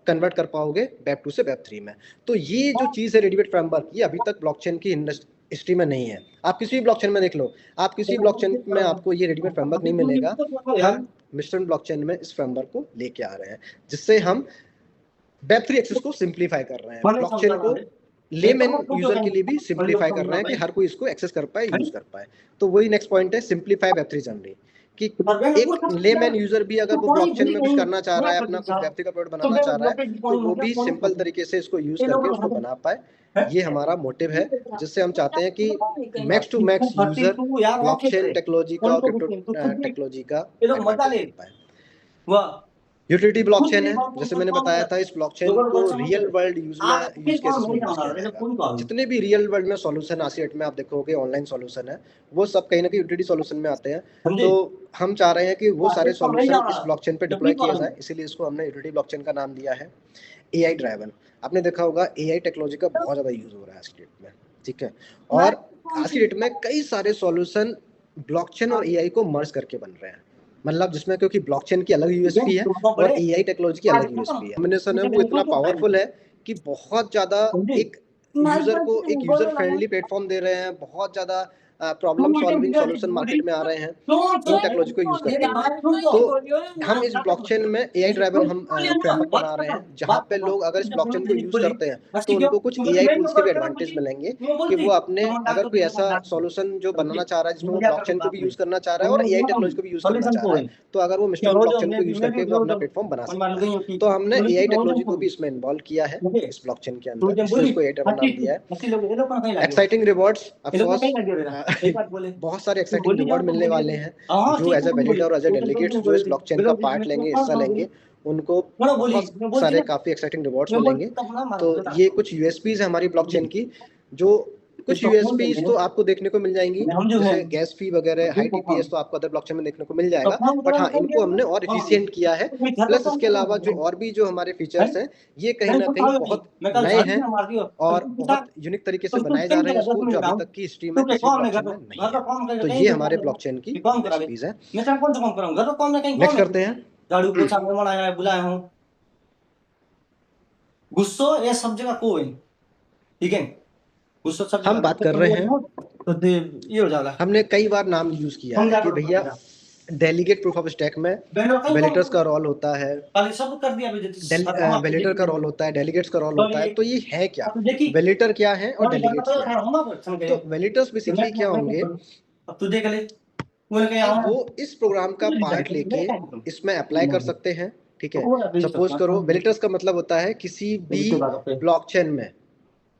कन्वर्ट कर पाओगे वेब 2 से वेब 3 में। तो ये जो चीज है रेडीमेड फ्रेमवर्क, ये अभी तक ब्लॉकचेन की हिस्ट्री में नहीं है। आप किसी भी ब्लॉकचेन में देख लो, आप किसी ब्लॉकचेन में आपको ये रेडीमेड फ्रेमवर्क नहीं मिलेगा। हम मिश्रण ब्लॉकचेन में इस फ्रेमवर्क को लेके आ रहे हैं, जिससे हम वेब 3 एक्सेस को सिंप्लीफाई कर रहे हैं, ब्लॉकचेन को लेमैन यूजर के लिए भी सिंप्लीफाई कर रहे हैं कि हर कोई इसको एक्सेस कर पाए, यूज कर पाए। तो वही नेक्स्ट पॉइंट है, सिंप्लीफाई वेब 3 जर्नी, कि एक लेमैन यूजर भी अगर वो ब्लॉकचेन में कुछ करना चाह रहा है, अपना कुछ वेब 3 का प्रोडक्ट बनाना चाह रहा है, तो वो भी सिंपल तरीके से इसको यूज करके उसको बना पाए। ये हमारा मोटिव है, जिससे हम चाहते हैं कि max to max user blockchain technology का और क्रिप्टो टेक्नोलॉजी का एडवांटेज ले पाए। यूटिलिटी ब्लॉकचेन है, जैसे मैंने बताया था, इस ब्लॉकचेन को रियल वर्ल्ड यूज केसेस में यूज किया जाएगा। जितने भी रियल वर्ल्ड में सॉल्यूशन आज की डेट में आप देखोगे ऑनलाइन सॉल्यूशन है, वो सब कहीं ना कहीं यूटिलिटी सॉल्यूशन में आते हैं। तो हम चाह रहे हैं कि वो सारे सॉल्यूशन इस ब्लॉकचेन पे डिप्लॉय किया जाए, इसीलिए इसको हमने यूटिलिटी ब्लॉकचेन का नाम दिया है एआई ड्राइवन। आपने देखा होगा एआई टेक्नोलॉजी का बहुत ज्यादा यूज हो रहा है आज की डेट में, ठीक है, और आज की डेट में कई सारे सॉल्यूशन ब्लॉकचेन और एआई को मर्ज करके बन रहे हैं, मतलब जिसमें क्योंकि ब्लॉकचेन की अलग यूएसपी है और एआई टेक्नोलॉजी की अलग यूएसपी है। कॉम्बिनेशन है वो इतना पावरफुल है कि बहुत ज्यादा एक यूजर को एक यूजर फ्रेंडली प्लेटफॉर्म दे रहे हैं, बहुत ज्यादा प्रॉब्लम सॉल्विंग सॉल्यूशन मार्केट में आ रहे हैं इन टेक्नोलॉजी को यूज करके। तो हम इस ब्लॉकचेन में एआई ड्राइवन हम फ्रेमवर्क बना रहे हैं, जहां पे लोग अगर इस ब्लॉकचेन को यूज करते हैं तो उनको कुछ एआई टूल्स के भी एडवांटेज मिलेंगे कि वो अपने अगर कोई ऐसा सॉल्यूशन जो बनाना चाह रहा है जिसमें वो ब्लॉकचेन को भी यूज करना चाह रहा है और एआई टेक्नोलॉजी को भी यूज करना चाह रहा है, तो अगर वो मिस्टर ब्लॉकचेन को यूज करके वो अपना प्लेटफॉर्म बना सकता है। तो हमने एआई टेक्नोलॉजी को भी इसमें इन्वॉल्व किया है इस ब्लॉकचेन के अंदर, इसलिए इसको एआई ड्राइवन नाम दिया है। एक्साइटिंग रिवॉर्ड्स, ऑफ कोर्स बहुत सारे एक्साइटिंग रिवॉर्ड मिलने वाले हैं, जो एज ए वैलिडेटर और एज ए डेलीगेट्स जो इस ब्लॉकचेन का पार्ट लेंगे, हिस्सा लेंगे, उनको बहुत सारे काफी एक्साइटिंग रिवॉर्ड्स मिलेंगे। तो ये कुछ यूएसपीज है हमारी ब्लॉकचेन की, जो कुछ यूएसपीज तो आपको देखने को मिल जाएंगी, जैसे गैस फी वगैरह, हाई टीपीएस तो आपको अदर ब्लॉकचेन में देखने को मिल जाएगा, बट हाँ इनको हमने और एफिशिएंट किया है। प्लस इसके अलावा जो और भी जो हमारे फीचर्स हैं, ये कहीं ना कहीं बहुत नए हैं और बहुत यूनिक तरीके से बनाए जा रहे हैं इसको, जो अभी तक की हिस्ट्री में किसी ब्लॉकचेन में नहीं है। तो ये हमारे ब्लॉकचेन की यूएसपीज है। नेक्स्ट करते हैं, झाड़ू पोछा मेहमान आया है, बुलाया हूँ, गुस्सो ये सब जगह को है, ठीक है, गुस्सो सब हम बात कर रहे हैं, तो ये हो जाएगा। हमने कई बार नाम यूज किया है कि भैया डेलीगेट प्रूफ ऑफ स्टैक में वैलिडेटर्स का रोल होता है, सब कर दिया वैलिडेटर का रोल होता है, डेलीगेट्स का रोल होता है। तो ये है क्या, वैलिडेटर क्या है और डेलीगेट्स क्या है? तो वैलिडेटर्स बेसिकली क्या होंगे, अब तू देख ले, वो इस प्रोग्राम का पार्ट लेके इसमें अप्लाई कर सकते हैं, ठीक है। सपोज करो वैलिडेटर्स का मतलब होता है किसी भी ब्लॉकचेन में,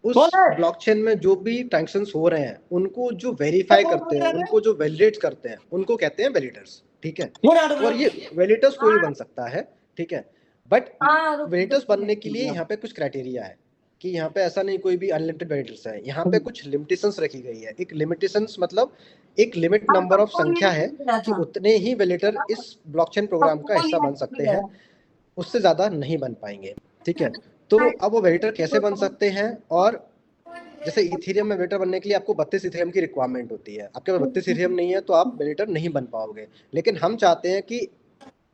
उस ब्लॉकचेन में जो भी ट्रांजैक्शंस हो रहे हैं उनको जो वेरीफाई करते हैं, उनको जो वैलिडेट करते हैं, उनको कहते हैं वैलिडेटर्स, ठीक है। और ये वैलिडेटर्स कोई भी बन सकता है, ठीक है, बट वैलिडेटर्स बनने के लिए यहाँ पे कुछ क्राइटेरिया है कि यहाँ पे ऐसा नहीं कोई भी अनलिमिटेड वैलिडेटर्स है, यहाँ पे कुछ लिमिटेशंस रखी गई है। एक लिमिटेशंस मतलब एक लिमिट नंबर ऑफ संख्या है कि उतने ही वैलिडेटर इस ब्लॉकचेन प्रोग्राम का हिस्सा बन सकते हैं, उससे ज्यादा नहीं बन पाएंगे, ठीक है। तो अब वो वैलिडेटर कैसे बन सकते हैं, और जैसे इथेरियम में वैलिडेटर बनने के लिए आपको 32 इथेरियम की रिक्वायरमेंट होती है, आपके पास 32 इथेरियम नहीं है तो आप वैलिडेटर नहीं बन पाओगे। लेकिन हम चाहते हैं कि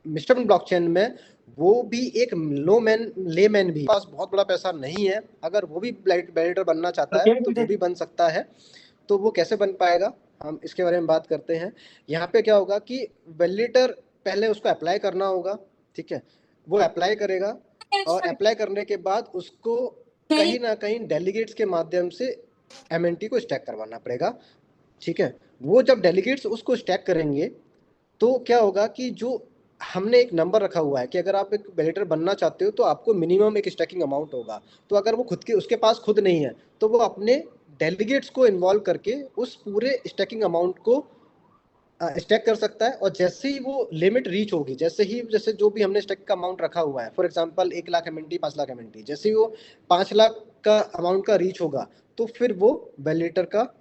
मिस्टर ब्लॉकचेन में वो भी एक लेमैन भी पास बहुत बड़ा पैसा नहीं है, अगर वो भी वैलिडेटर बनना चाहता है तो वो भी बन सकता है। तो वो कैसे बन पाएगा, हम इसके बारे में बात करते हैं। यहाँ पे क्या होगा कि वैलिडेटर पहले उसको अप्लाई करना होगा, ठीक है, वो अप्लाई करेगा और अप्लाई करने के बाद उसको कहीं ना कहीं डेलीगेट्स के माध्यम से एमएनटी को स्टैक करवाना पड़ेगा। ठीक है, वो जब डेलीगेट्स उसको स्टैक करेंगे तो क्या होगा कि जो हमने एक नंबर रखा हुआ है कि अगर आप एक वैलिडेटर बनना चाहते हो तो आपको मिनिमम एक स्टैकिंग अमाउंट होगा। तो अगर वो खुद के उसके पास खुद नहीं है तो वो अपने डेलीगेट्स को इन्वॉल्व करके उस पूरे स्टैकिंग अमाउंट को स्टैक कर सकता है। और जैसे ही वो लिमिट रीच होगी, जैसे जो भी हमने स्टैक का अमाउंट रखा हुआ है, for example 1 lakh MNT 5 lakh MNT, जैसे ही वो 5 लाख का अमाउंट का रीच होगा तो फिर वो वैलिडेटर का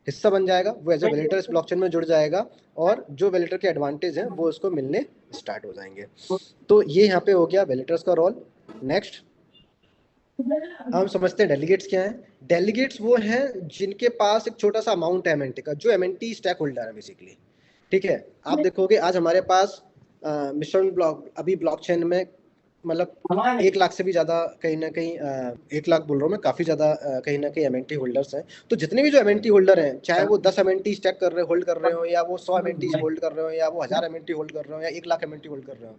हिस्सा बन जाएगा, वो एज ए वैलिडेटर इस ब्लॉकचेन में जुड़ जाएगा और जो वैलिडेटर के एडवांटेज हैं वो उसको मिलने स्टार्ट हो जाएंगे। तो ये यहाँ पे हो गया वैलिडेटर्स का रोल। नेक्स्ट हम समझते हैं डेलीगेट्स क्या है। डेलीगेट्स वो हैं जिनके पास एक छोटा सा अमाउंट है एमएनटी का, जो एमएनटी स्टैक होल्डर है बेसिकली। ठीक है, आप देखोगे आज हमारे पास मिश्रण ब्लॉक अभी ब्लॉकचेन में मतलब 1 लाख से भी ज्यादा कहीं ना कहीं 1 लाख बोल रहा हूँ मैं, काफी ज्यादा कहीं ना कहीं एमएनटी होल्डर्स हैं। तो जितने भी जो एमएनटी होल्डर हैं, चाहे वो 10 एमएनटी स्टैक कर रहे होल्ड कर रहे हो, या वो 100 एमएनटी होल्ड कर रहे हो, या वो 1000 एमएनटी होल्ड कर रहे हो, या 1 लाख एमएनटी होल्ड कर रहे हो,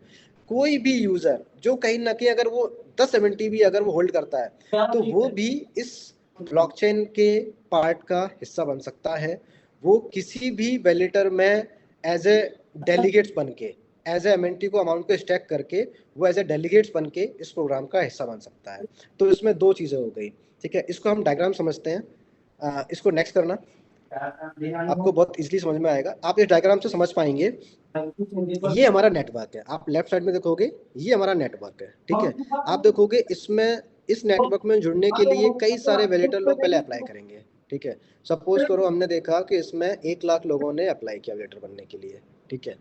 कोई भी यूजर जो कहीं ना कहीं अगर वो 10 एमएनटी भी अगर वो होल्ड करता है तो वो भी इस ब्लॉकचेन के पार्ट का हिस्सा बन सकता है। वो किसी भी वैलिडेटर में एज ए डेलीगेट्स बन के, एज ए एमएनटी को अमाउंट को स्टैक करके वो एज ए डेलीगेट्स बन के इस प्रोग्राम का हिस्सा बन सकता है। तो इसमें 2 चीजें हो गई। ठीक है, इसको हम डायग्राम समझते हैं। इसको नेक्स्ट करना, आपको बहुत इजीली समझ में आएगा, आप इस डायग्राम से समझ पाएंगे। ये हमारा नेटवर्क है, आप लेफ्ट साइड में देखोगे ये हमारा नेटवर्क है। ठीक है, आप देखोगे इसमें इस नेटवर्क में जुड़ने के लिए कई सारे वैलिडेटर लोग पहले अप्लाई करेंगे। ठीक है, सपोज करो हमने देखा कि इसमें 1 लाख लोगों ने अप्लाई किया वैलिडेटर बनने के लिए। ठीक है,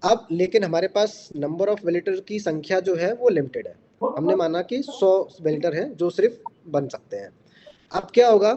अब लेकिन हमारे पास नंबर ऑफ वैलिडेटर की संख्या जो है वो लिमिटेड है। हमने माना कि 100 वैलिडेटर हैं जो सिर्फ बन सकते हैं। अब क्या होगा,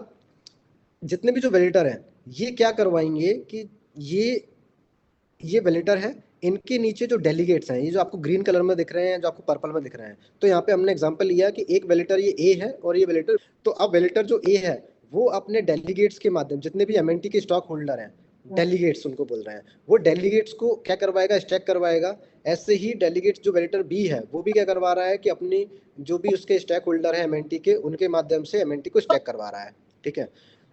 जितने भी जो वैलिडेटर हैं ये क्या करवाएंगे कि ये वैलिडेटर है, इनके नीचे जो डेलीगेट्स हैं, ये जो आपको ग्रीन कलर में दिख रहे हैं, जो आपको पर्पल में दिख रहे हैं, तो यहाँ पे हमने एग्जांपल लिया कि एक वैलिडेटर ये ए है और ये वैलिडेटर, तो अब वैलिडेटर जो ए है वो अपने डेलीगेट्स के माध्यम, जितने भी एमएनटी के स्टॉक होल्डर हैं, डेलीगेट्स उनको बोल रहे हैं, वो डेलीगेट्स को क्या करवाएगा, स्टैक करवाएगा। ऐसे ही डेलीगेट्स जो वैलिडेटर बी है वो भी क्या करवा रहा है कि अपनी जो भी उसके स्टैक होल्डर है एमएनटी के, उनके माध्यम से एमएनटी को स्टैक करवा रहा है। ठीक है,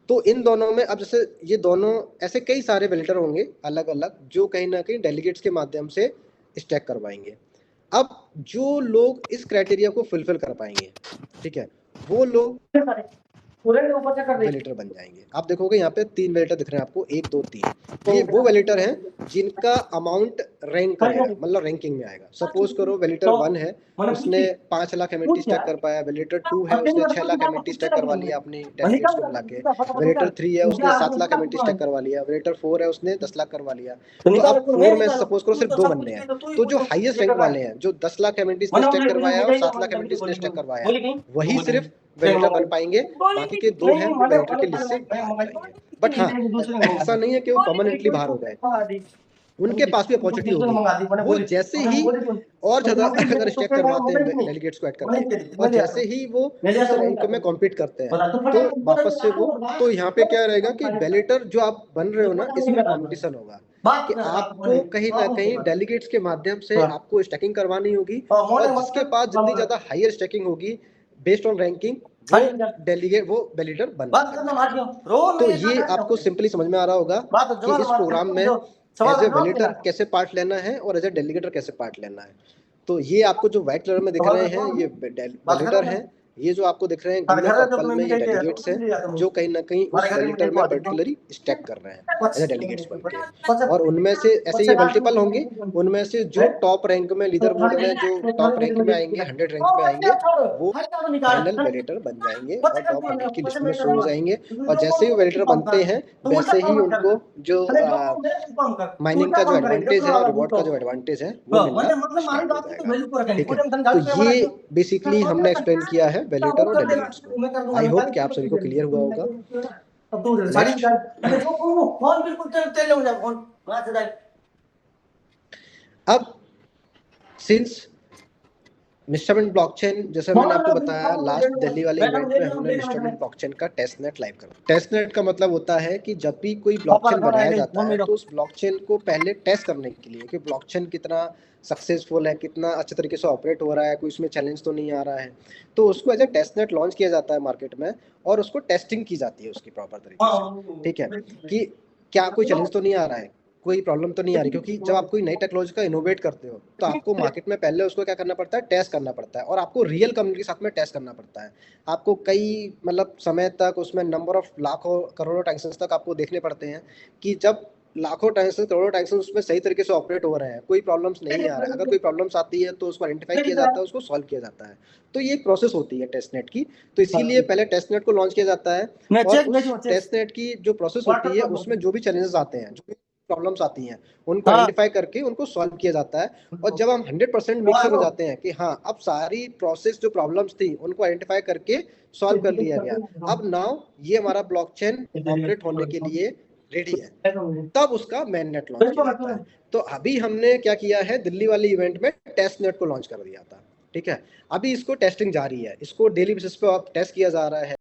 तो इन दोनों में अब जैसे ये दोनों ऐसे कई सारे वैलिडेटर होंगे अलग अलग जो कहीं ना कहीं डेलीगेट्स के माध्यम से स्टैक करवाएंगे। अब जो लोग इस क्राइटेरिया को फुलफिल कर पाएंगे, ठीक है, वो लोग वैलिडेटर बन जाएंगे। आप देखोगे यहाँ पे 3 वैलिडेटर दिख रहे हैं आपको, 1 2 3। ये वो वैलिडेटर हैं जिनका अमाउंट रैंक करेगा, मतलब रैंकिंग में आएगा। सपोज करो वैलिडेटर 1 है, उसने 5 लाख एमएनटी स्टैक कर पाया। वैलिडेटर 2 है, उसने 6 लाख एमएनटी स्टैक करवा लिया अपनी डेलीगेट्स को मिला के। वैलिडेटर 3 है, उसने 7 लाख एमएनटी स्टैक करवा लिया। वैलिडेटर 4 है, उसने 10 लाख करवा लिया। तो अब 4 में सपोज करो सिर्फ 2 बनने हैं, तो जो हाईएस्ट रैंक वाले हैं, जो 10 लाख एमएनटी स्टैक करवाया और 7 लाख एमएनटी स्टैक करवाया, वही सिर्फ वैलिडेटर बन पाएंगे। बाकी के 2 हैं वो वैलिडेटर की लिस्ट से बाहर जाएंगे। बट हाँ, ऐसा नहीं है कि वो परमानेंटली बाहर हो गए, उनके पास भी अपॉर्चुनिटी होगी। वो जैसे ही और ज्यादा अगर स्टैक करवाते हैं डेलीगेट्स को ऐड करके, और जैसे ही वो उस रैंक में कॉम्पीट करते हैं तो वापस से वो, तो यहाँ पे क्या रहेगा कि वैलिडेटर जो आप बन रहे हो ना, इसमें कंपटीशन होगा कि आपको कहीं ना कहीं डेलीगेट्स के माध्यम से आपको स्टैकिंग करवानी होगी, और जिसके पास जितनी ज्यादा हायर स्टैकिंग होगी बेस्ड ऑन रैंकिंग, वो डेलीगेट, वो वैलिडेटर बन पाएगा। तो ये आपको सिंपली समझ में आ रहा होगा कि इस प्रोग्राम में एज ए वैलिडेटर कैसे पार्ट लेना है और एज ए डेलीगेटर कैसे पार्ट लेना है। तो ये आपको जो व्हाइट कलर में दिख रहे हैं ये वैलिडेटर हैं, ये जो आपको दिख रहे हैं ग्रीन और पर्पल में ये डेलीगेट्स हैं जो कहीं ना कहीं उस वैलिडेटर में पर्टिकुलरली स्टैक कर रहे हैं एज ए डेलीगेट्स बनके। और उनमें से ऐसे ये मल्टीपल होंगे, उनमें से जो टॉप रैंक में लीडर बोर्ड में जो टॉप रैंक में आएंगे, 100 रैंक में आएंगे, वो फाइनल वैलिडेटर बन जाएंगे और टॉप 100 की लिस्ट में शो हो जाएंगे। और जैसे ही वैलिडेटर बनते हैं वैसे ही उनको जो माइनिंग का जो एडवांटेज है, रिवॉर्ड का जो एडवांटेज है वो मिलना स्टार्ट हो जाएगा। ठीक है, तो ये बेसिकली हमने एक्सप्लेन किया है वैलिडेटर और डेलीगेट्स को। आई होप कि आप सभी को क्लियर हुआ होगा। अब सिंस इंस्ट्रूमेंट ब्लॉकचेन, जैसे मैंने आपको बताया लास्ट दिल्ली वाले इवेंट में हमने इंस्ट्रूमेंट ब्लॉकचेन का टेस्टनेट लाइव करा। टेस्टनेट का मतलब होता है कि जब भी कोई ब्लॉकचेन बनाया जाता है तो उस ब्लॉकचेन को पहले टेस्ट करने के लिए कि ब्लॉकचेन कितना सक्सेसफुल है, कितना अच्छे तरीके से ऑपरेट हो रहा है, कोई इसमें चैलेंज तो नहीं आ रहा है, तो उसको एज ए टेस्टनेट लॉन्च किया जाता है मार्केट में और उसको टेस्टिंग की जाती है उसकी प्रॉपर तरीके से, ठीक है, कि क्या कोई चैलेंज तो नहीं आ रहा है, कोई प्रॉब्लम तो नहीं आ रही। क्योंकि जब आप कोई नई टेक्नोलॉजी का इनोवेट करते हो तो आपको मार्केट में पहले उसको क्या करना पड़ता है, टेस्ट करना पड़ता है, और आपको रियल कम्युनिटी के साथ में टेस्ट करना पड़ता है। आपको कई मतलब समय तक उसमें नंबर ऑफ लाखों करोड़ों ट्रांजेक्शंस तक आपको देखने पड़ते हैं कि जब लाखों ट्रांजेक्शन करोड़ों ट्रांजेक्शन उसमें सही तरीके से ऑपरेट हो रहे हैं, कोई प्रॉब्लम्स नहीं आ रहा है। अगर कोई प्रॉब्लम्स आती है तो उसको आइडेंटिफाई किया जाता है, उसको सॉल्व किया जाता है। तो ये एक प्रोसेस होती है टेस्टनेट की, तो इसीलिए पहले टेस्टनेट को लॉन्च किया जाता है और उस टेस्टनेट की जो प्रोसेस होती है उसमें जो भी चैलेंजेस आते हैं, जो भी प्रॉब्लम्स आती हैं, उनको आइडेंटिफाई करके उनको सॉल्व किया जाता है। और जब हम 100% मेक श्योर हो जाते हैं कि हाँ अब सारी प्रोसेस जो प्रॉब्लम्स थी उनको आइडेंटिफाई करके सॉल्व कर लिया गया, अब नाउ ये हमारा ब्लॉकचेन ऑपरेट होने के लिए रेडी है, तब उसका मेन नेट लॉन्च किया जाता है। तो अभी हमने क्या किया है, दिल्ली वाली इवेंट में टेस्ट नेट को लॉन्च कर दिया था, ठीक है। अभी इसको टेस्टिंग जारी है, इसको डेली बेसिस पे टेस्ट किया जा रहा है।